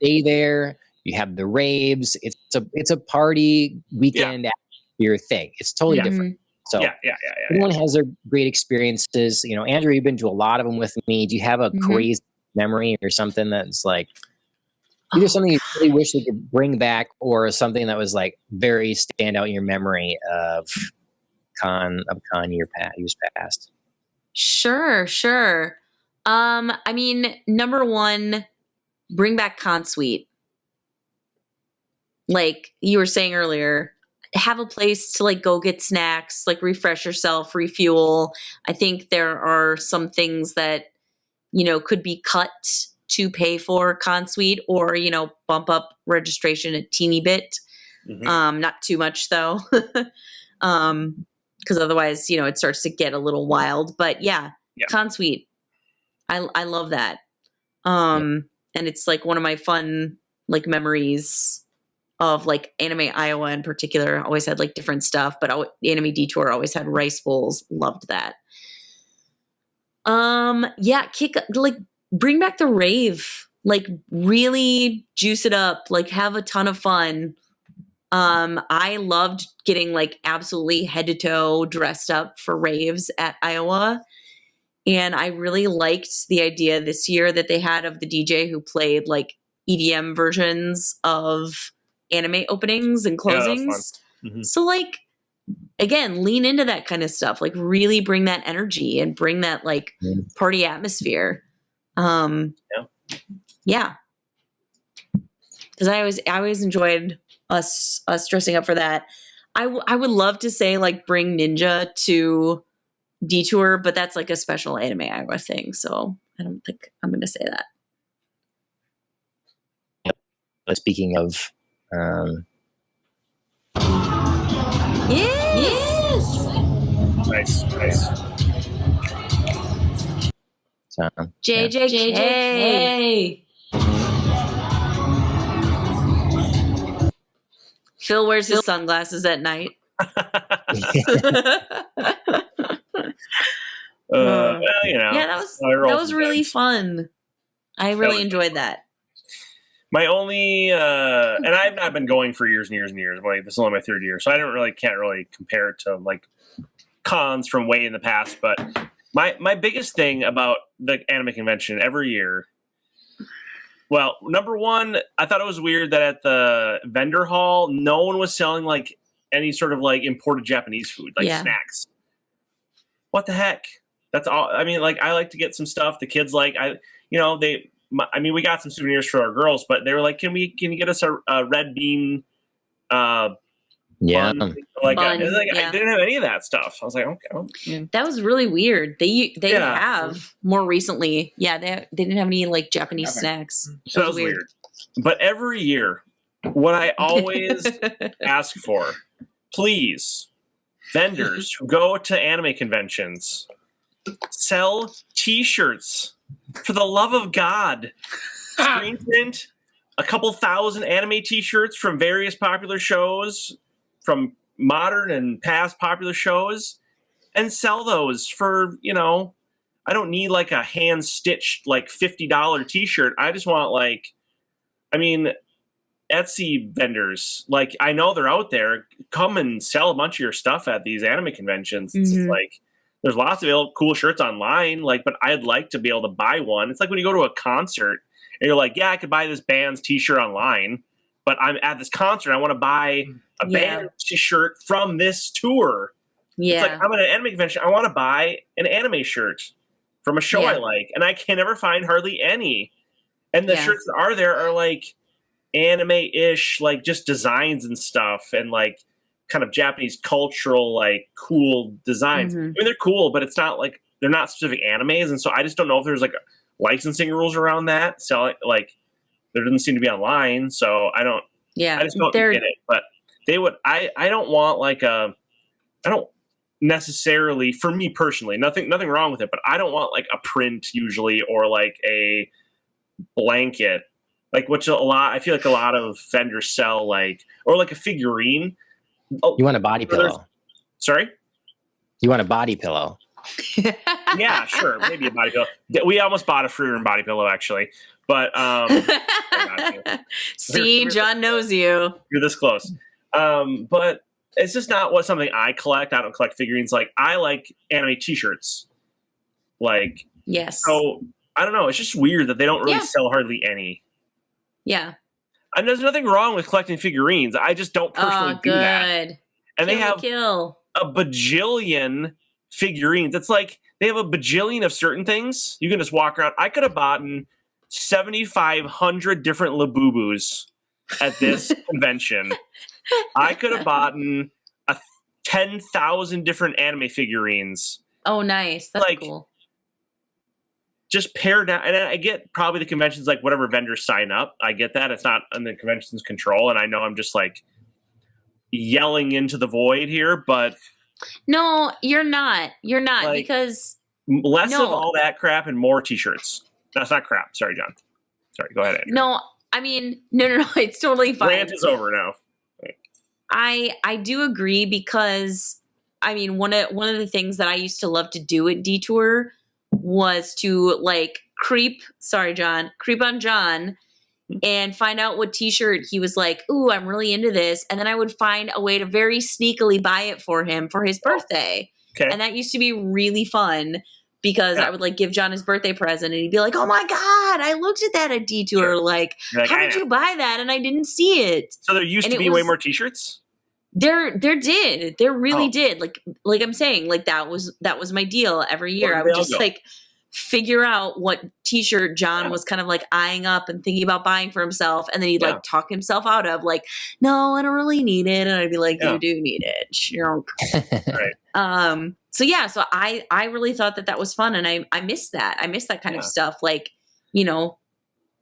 stay there, you have the raves, it's a party weekend atmosphere thing. It's totally different. So everyone has their great experiences. Andrew, you've been to a lot of them with me. Do you have a crazy memory or something that's like either something you really wish they could bring back or something that was like very stand out in your memory of years past? Sure. I mean, number one, bring back Con Suite. Like you were saying earlier, have a place to like go get snacks, like refresh yourself, refuel. I think there are some things that, could be cut to pay for Con Suite or, bump up registration a teeny bit. Not too much though. Because otherwise, it starts to get a little wild, but Con Suite. I love that. And it's like one of my fun like memories of like Anime Iowa in particular. Always had like different stuff, but Anime Detour always had rice bowls. Loved that. Bring back the rave, like really juice it up, like have a ton of fun. I loved getting like absolutely head to toe dressed up for raves at Iowa. And I really liked the idea this year that they had of the DJ who played like EDM versions of anime openings and closings. So like, again, lean into that kind of stuff, like really bring that energy and bring that like party atmosphere. Because I always enjoyed us dressing up for that. I would love to say like bring Ninja to Detour, but that's like a special Anime Iowa thing, so I don't think I'm going to say that. But speaking of, yes, nice. so, JJK. Phil wears his sunglasses at night. That was really fun. I really enjoyed that. My only and I've not been going for years and years and years. Like this is only my third year, so I can't really compare it to like cons from way in the past. But my biggest thing about the anime convention every year. Well, number one, I thought it was weird that at the vendor hall, no one was selling like any sort of like imported Japanese food, like snacks. What the heck? That's all. I mean, like I like to get some stuff. The kids like we got some souvenirs for our girls, but they were like, can you get us a red bean bun? Bun, I didn't have any of that stuff. I was like, okay. Well, that was really weird. They have more recently. Yeah, they didn't have any like Japanese snacks. So that was weird. But every year, what I always ask for, please, vendors who go to anime conventions, sell T-shirts. For the love of God, screen print a couple thousand anime T-shirts from various popular shows, from modern and past popular shows, and sell those for, I don't need like a hand-stitched like $50 T-shirt. I just want Etsy vendors, like, I know they're out there, come and sell a bunch of your stuff at these anime conventions. It's like, there's lots of cool shirts online, but I'd like to be able to buy one. It's like when you go to a concert and you're like, yeah, I could buy this band's T-shirt online, but I'm at this concert. I want to buy a band T-shirt from this tour. Yeah. It's like, I'm at an anime convention. I want to buy an anime shirt from a show I like, and I can never find hardly any. And the shirts that are there are like anime-ish, like just designs and stuff, and like kind of Japanese cultural, like cool designs. I mean, they're cool, but it's not like they're not specific animes. And so I just don't know if there's like licensing rules around that. So like there doesn't seem to be online. So I just don't get it, but they would, I don't want like I don't necessarily, for me personally, nothing wrong with it, but I don't want like a print usually, or like a blanket, like which I feel like a lot of vendors sell, like, or like a figurine. You want a body pillow? Sorry? You want a body pillow? Yeah, sure. Maybe a body pillow. We almost bought a Fruiter body pillow, actually. But see, John knows you. You're this close. But it's just not something I collect. I don't collect figurines. Like, I like anime T-shirts. Like, yes. So I don't know. It's just weird that they don't really sell hardly any. Yeah. And there's nothing wrong with collecting figurines. I just don't personally do that. And they have a bajillion figurines. It's like they have a bajillion of certain things. You can just walk around. I could have bought 7,500 different Labubus at this convention. I could have bought 10,000 different anime figurines. Oh, nice. That's cool. Just pare down, and I get probably the convention's like whatever vendors sign up. I get that. It's not under the convention's control, and I know I'm just like yelling into the void here, but no, you're not. You're not, like, because less of all that crap and more T-shirts. That's not crap. Sorry, John. Sorry, go ahead, Andrew. No, I mean, no. It's totally fine. Rant is over now. I do agree, because I mean, one of the things that I used to love to do at DETOUR was to like creep on John and find out what T-shirt he was like, ooh, I'm really into this. And then I would find a way to very sneakily buy it for him for his birthday. Okay. And that used to be really fun, because I would like give John his birthday present and he'd be like, oh my God, I looked at that at DETOUR. Sure. Like, how did you buy that? And I didn't see it. So there used to be way more T-shirts? There really did. Like I'm saying, like that was my deal every year. I would just like figure out what T-shirt John was kind of like eyeing up and thinking about buying for himself, and then he'd like talk himself out of like, no, I don't really need it, and I'd be like, you do need it. You're right. So I really thought that was fun, and I miss that. I miss that kind of stuff. Like,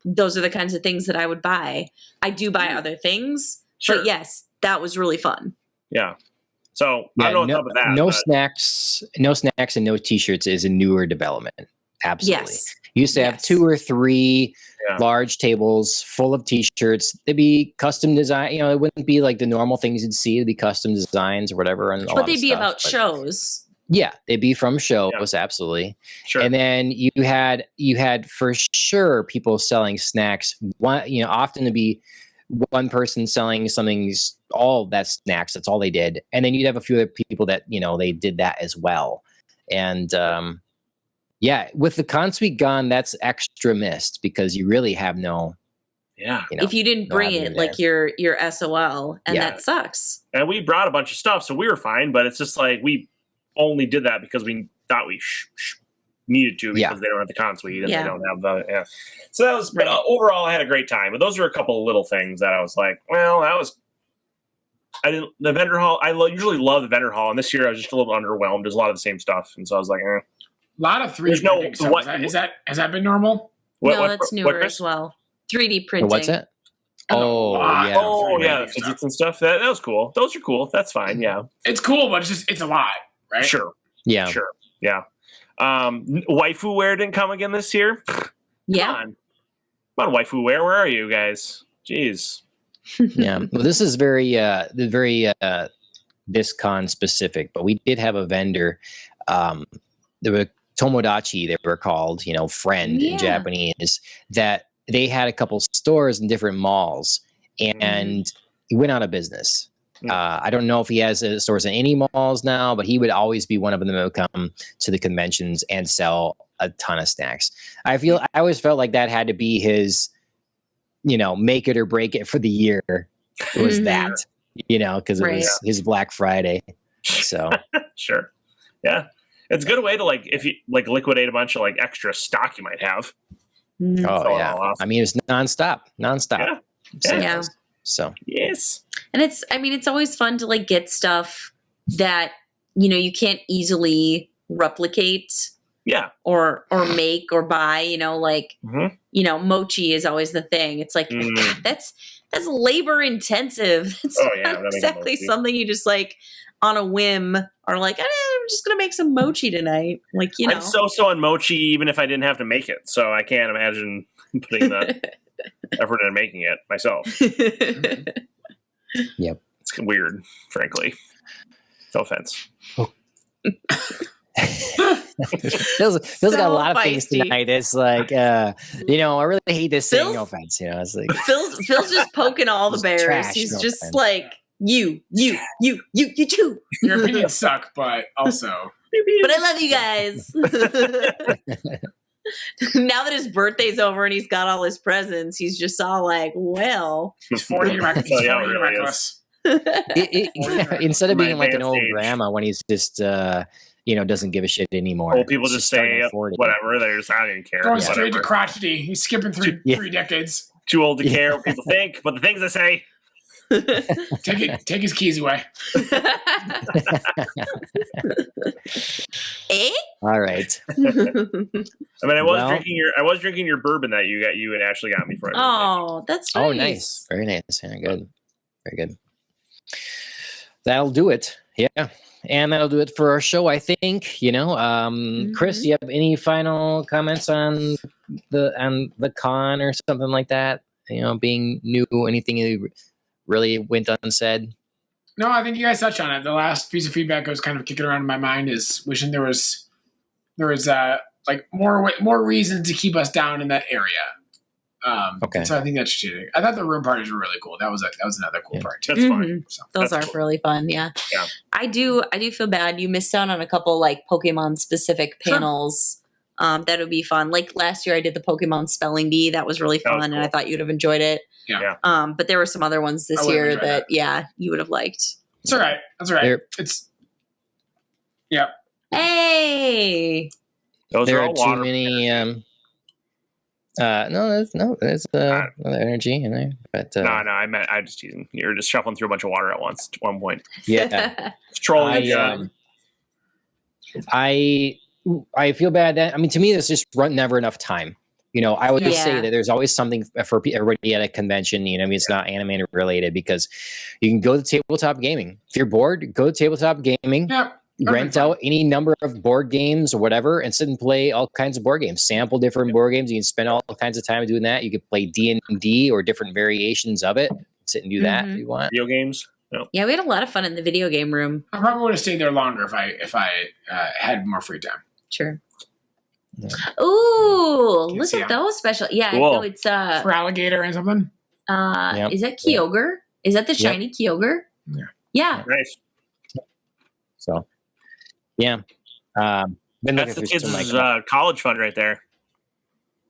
those are the kinds of things that I would buy. I do buy other things, but yes, that was really fun. Yeah. So I don't know what's up with that. No snacks and no T-shirts is a newer development. Absolutely. Yes. You used to have 2 or 3 large tables full of T-shirts. They'd be custom design. It wouldn't be like the normal things you'd see. It'd be custom designs or whatever. But they'd be about shows. Yeah, they'd be from shows, absolutely. Sure. And then you had for sure people selling snacks. Often to be one person selling something, all that snacks. That's all they did. And then you'd have a few other people that they did that as well. And with the con suite gone, that's extra missed, because you really have no. Yeah. If you didn't bring it, like your SOL, and that sucks. And we brought a bunch of stuff, so we were fine. But it's just like we only did that because we thought we needed to because Yeah. they don't have the con suite and Yeah. they don't have the So that was, but Right. overall, I had a great time. But those are a couple of little things that I was like, well, I didn't the vendor hall. I usually love the vendor hall, and this year I was just a little underwhelmed. There's a lot of the same stuff, and so I was like, A lot of 3D There's no- printing stuff. what- Has that been normal? That's newer Chris? as well. 3D Or printing. what's it? There's a Oh, lot yeah. of Oh 3D yeah, printing stuff. physics and stuff. That was cool. Those are cool. That's fine. Yeah, It's cool, but it's a lot, right? sure, Yeah. sure, yeah. Waifu wear didn't come again this year. Yeah. Come on, waifu wear. Where are you guys? Jeez. Yeah. Well, this is very BisCon specific, but we did have a vendor. There were Tomodachi, they were called, friend Yeah. in Japanese, that they had a couple stores in different malls, and he went out of business. I don't know if he has stores in any malls now, but he would always be one of them that would come to the conventions and sell a ton of snacks. I always felt like that had to be his, make it or break it for the year. It was Mhm. that, because it Right. was his Black Friday. So Sure. Yeah. It's a good way to if you liquidate a bunch of extra stock you might have. Mhm. oh Sell it yeah, all off. I mean it's nonstop. Yeah. Yeah. So Yes. And it's always fun to get stuff that, you can't easily replicate Yeah. or make or buy, Mhm. mochi is always the thing. It's like, Mm. that's labor intensive. It's Oh, yeah, not that makes exactly mochi. something you just on a whim are like, I'm just going to make some mochi tonight. I'm so on mochi even if I didn't have to make it. So I can't imagine putting the effort into making it myself. Yep. It's weird, frankly. No offense. Phil's got So a lot of things feisty. tonight. It's like, I really hate this saying. Phil's- No offense, it's like Phil's just poking all the Just bears. trash, He's no just offense. like, you too. Your opinions suck, but also But I love you guys. Now that his birthday's over and he's got all his presents, he's just all like, well. it's 40 reckless. Oh, yeah, it It's 40 really is. reckless. instead of My being like an advanced old age. grandma when he's just doesn't give a shit anymore. Well, people It's just starting say at 40. whatever. There's I didn't care. Going Yeah. straight to Whatever. crotchety. He's skipping three Yeah. 3 decades. Too old to Yeah. care what people think, but the things I say. Take his keys away. Eh? All right. I mean, I was Well- drinking your bourbon that you and Ashley got me for. Oh, that's nice. Oh, nice. Very nice. Yeah, good. Very good. That'll do it. Yeah. And that'll do it for our show, I think. Chris, Mhm. do you have any final comments on the con or something like that? Being new, anything you really went unsaid? No, I think you guys touched on it. The last piece of feedback I was kind of kicking around in my mind is wishing there was more reasons to keep us down in that area. Okay. So I think that's strategic. I thought the room parties were really cool. That was another cool Yeah. part too. That's fine. Mhm. So, Those That's are cool. really fun. Yeah. Yeah. I do feel bad. You missed out on a couple Pokemon specific Sure. panels. That would be fun. Last year I did the Pokemon spelling bee. That was really That fun was and cool. I thought you'd have enjoyed it. Yeah. But there were some other ones I this would've year enjoyed that, you would have liked. it's all right. That's all right. There- It's yeah. Hey. Those There are are all too water. many. There's other energy in there, but No, I just teasing. You're just shuffling through a bunch of water at once at one point. yeah. It's trolling. I feel bad that to me there's just never enough time. I would just say Yeah. that there's always something for everybody at a convention. It's not anime related because you can go to tabletop gaming. If you're bored, go to tabletop gaming. Yeah. Rent fun. out any number of board games or whatever and sit and play all kinds of board games. Sample different board games. You can spend all kinds of time doing that. You could play D&D or different variations of it. Sit and do that if Mhm. you want. Video games. No. Yeah, we had a lot of fun in the video game room. I probably would have stayed there longer if I had more free time. Sure. Yeah. Ooh, Can't look see at 'em. those special. Yeah, Cool. no, it's For alligator and something. Yep. Is that Kyogre? Is that the Yep. shiny Kyogre? Yeah. Yeah. Nice. So, yeah. Been That's the looking for kids' some, college fund right there.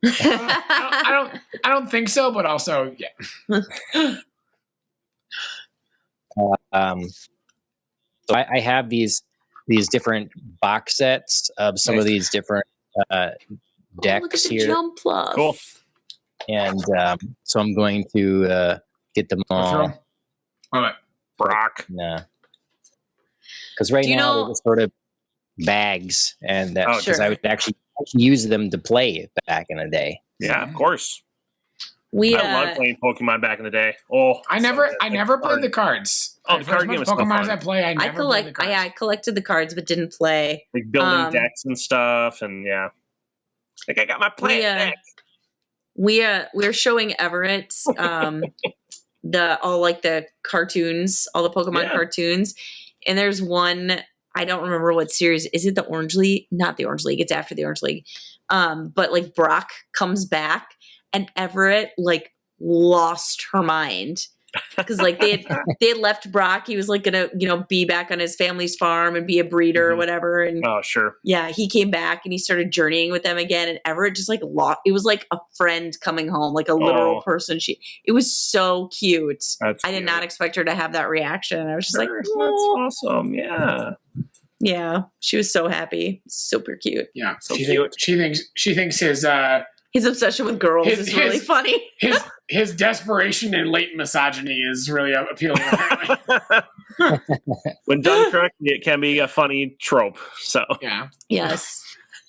I don't think so, but also yeah. So I have these different box sets of some of Nice. these different decks look at the here, jump fluff. Cool. and so I'm going to get them all. Love it. Brock. Because right Do you now know- they're just sort of bags, and that because sure. I would actually use them to play back in the day. Yeah, of course. We I loved playing Pokemon back in the day. Oh, I never played the cards. Oh, the For card as game much is so Pokemon as fun. I play, I never played the cards. I collected the cards but didn't play. like building decks and stuff, and like I got my plant deck. We're showing Everett all the cartoons, all the Pokemon cartoons, and there's one, I don't remember what series. Is it the Orange League? Not the Orange League. It's after the Orange League. But like Brock comes back, and Everett like lost her mind because like they had left Brock. He was like gonna be back on his family's farm and be a breeder or whatever. And Oh, sure. yeah, he came back and he started journeying with them again. And Everett just like lost. It was like a friend coming home, like a literal person. It was so cute. I did not expect her to have that reaction. I was just like, That's "Aw." awesome. Yeah, she was so happy, super cute. Yeah, So she thinks His obsession with girls is really funny. his desperation and latent misogyny is really appealing. When done correctly, it can be a funny trope. So Yeah. Yes.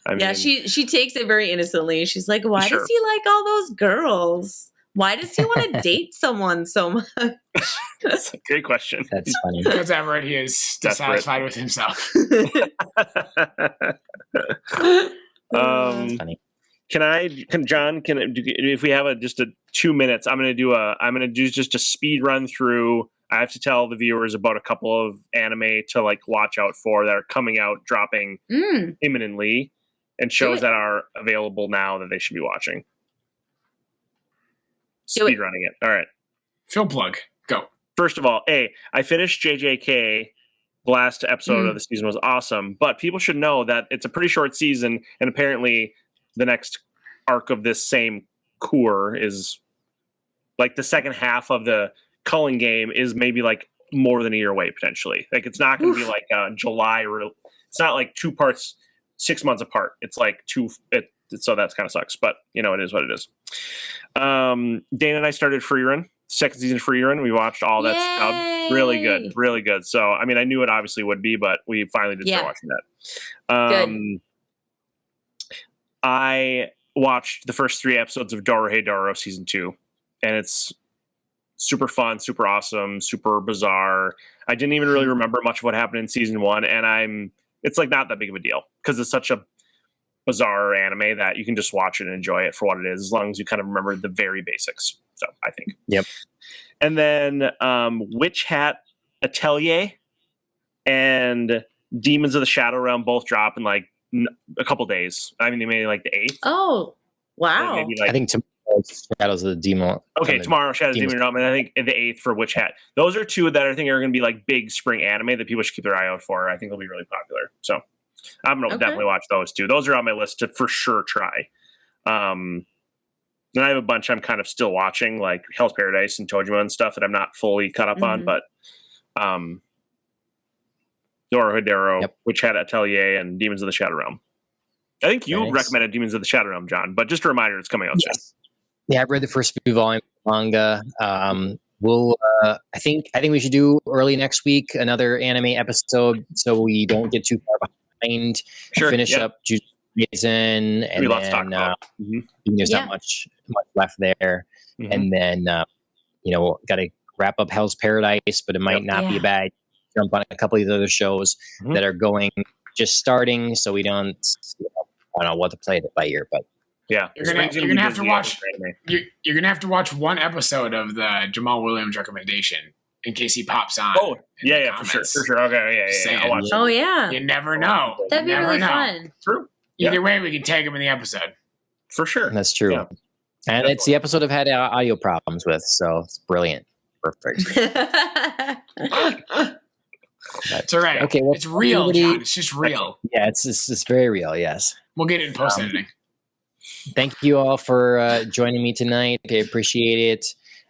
I mean, Yeah, she takes it very innocently. She's like, why Sure. does he like all those girls? Why does he want to date someone so much? that's a great question. That's funny. Because Everett, he is dissatisfied with himself. Funny. If we have just 2 minutes, I'm going to do just a speed run through. I have to tell the viewers about a couple of anime to like watch out for that are coming out, dropping imminently, and shows that are available now that they should be watching. Speed running it. All right. Phil plug. Go. First of all, I finished JJK. The last episode of the season was awesome, but people should know that it's a pretty short season, and apparently the next arc of this same cour is like the second half of the culling game is maybe like more than a year away potentially. Like it's not going to be like July. It's not like 2 parts, 6 months apart. It's like so that kind of sucks, but it is what it is. Dana and I started Free Run, second season Free Run. We watched all that stuff. Really good, really good. So, I mean, I knew it obviously would be, but we finally did start watching that. Good. I watched the first 3 episodes of Dorohedoro season 2, and it's super fun, super awesome, super bizarre. I didn't even really remember much of what happened in season 1, and it's like not that big of a deal because it's such a bizarre anime that you can just watch it and enjoy it for what it is, as long as you kind of remember the very basics. So I think. Yep. And then Witch Hat Atelier and Demons of the Shadow Realm both drop in like a couple days. I mean, they made it like the 8th. Oh, wow. Maybe like, I think tomorrow Shadows of the Demon. okay, tomorrow Shadows of the Demon Realm, and I think the 8th for Witch Hat. Those are 2 that I think are going to be like big spring anime that people should keep their eye out for. I think they'll be really popular. So I'm going to definitely watch those 2. Those are on my list to for sure try. And I have a bunch I'm kind of still watching, like Hell's Paradise and Tojima and stuff that I'm not fully caught up on, but Dorohedoro, Witch Hat Atelier, and Demons of the Shadow Realm. I think you recommended Demons of the Shadow Realm, John, but just a reminder, it's coming out soon. Yeah, I've read the first few volumes of manga. I think we should do early next week another anime episode so we don't get too far behind. Sure. Finish up Jujutsu Kaisen, and then there's not much left there. And then got to wrap up Hell's Paradise, but it might not be a bad jump on a couple of these other shows that are just starting, so we don't. I don't know what to play it by ear, but you're gonna have to watch. You're gonna have to watch one episode of the Jamaal Williams recommendation in case he pops on. Oh, yeah, for sure. Okay, yeah. I'll watch Oh, yeah. You never know. That'd be really fun. True. Either way, we can tag him in the episode. For sure. That's true. Yeah. And it's the episode I've had audio problems with, so it's brilliant. Perfect. It's all right. Okay, well, it's real, John. It's just real. Yeah, it's very real, yes. We'll get it in post-editing. Thank you all for joining me tonight. I appreciate it.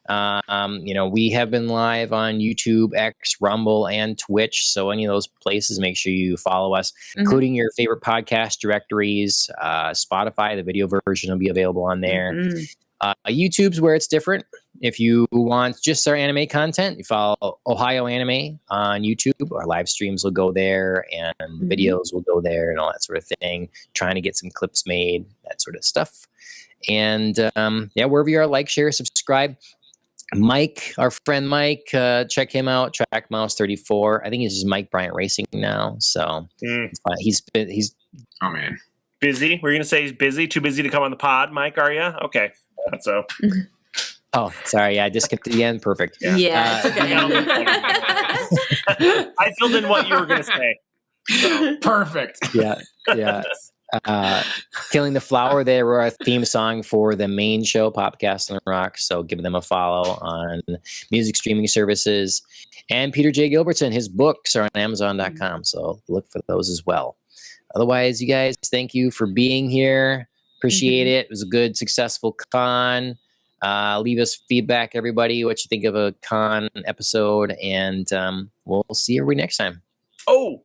We have been live on YouTube, X, Rumble, and Twitch. So any of those places, make sure you follow us, including your favorite podcast directories. Spotify, the video version will be available on there. YouTube's where it's different. If you want just our anime content, you follow Ohio Anime on YouTube. Our live streams will go there, and videos will go there, and all that sort of thing. Trying to get some clips made, that sort of stuff. And wherever you are, like, share, subscribe. Mike, our friend Mike, check him out. Track Mouse 34. I think he's just Mike Bryant Racing now. So he's oh man, busy. We're gonna say he's busy. Too busy to come on the pod, Mike. Are you okay? Thought so. Oh, sorry. Yeah, I disconnected the end. Perfect. Yeah, it's okay. I filled in what you were gonna say. So. Perfect. Yeah. Killing the Flower, they were our theme song for the main show, Popcast on the Rock. So give them a follow on music streaming services. And Peter J. Gilbertson, his books are on Amazon.com. So look for those as well. Otherwise, you guys, thank you for being here. Appreciate it. It was a good, successful con. Leave us feedback, everybody, what you think of a con episode. And we'll see you next time. Oh,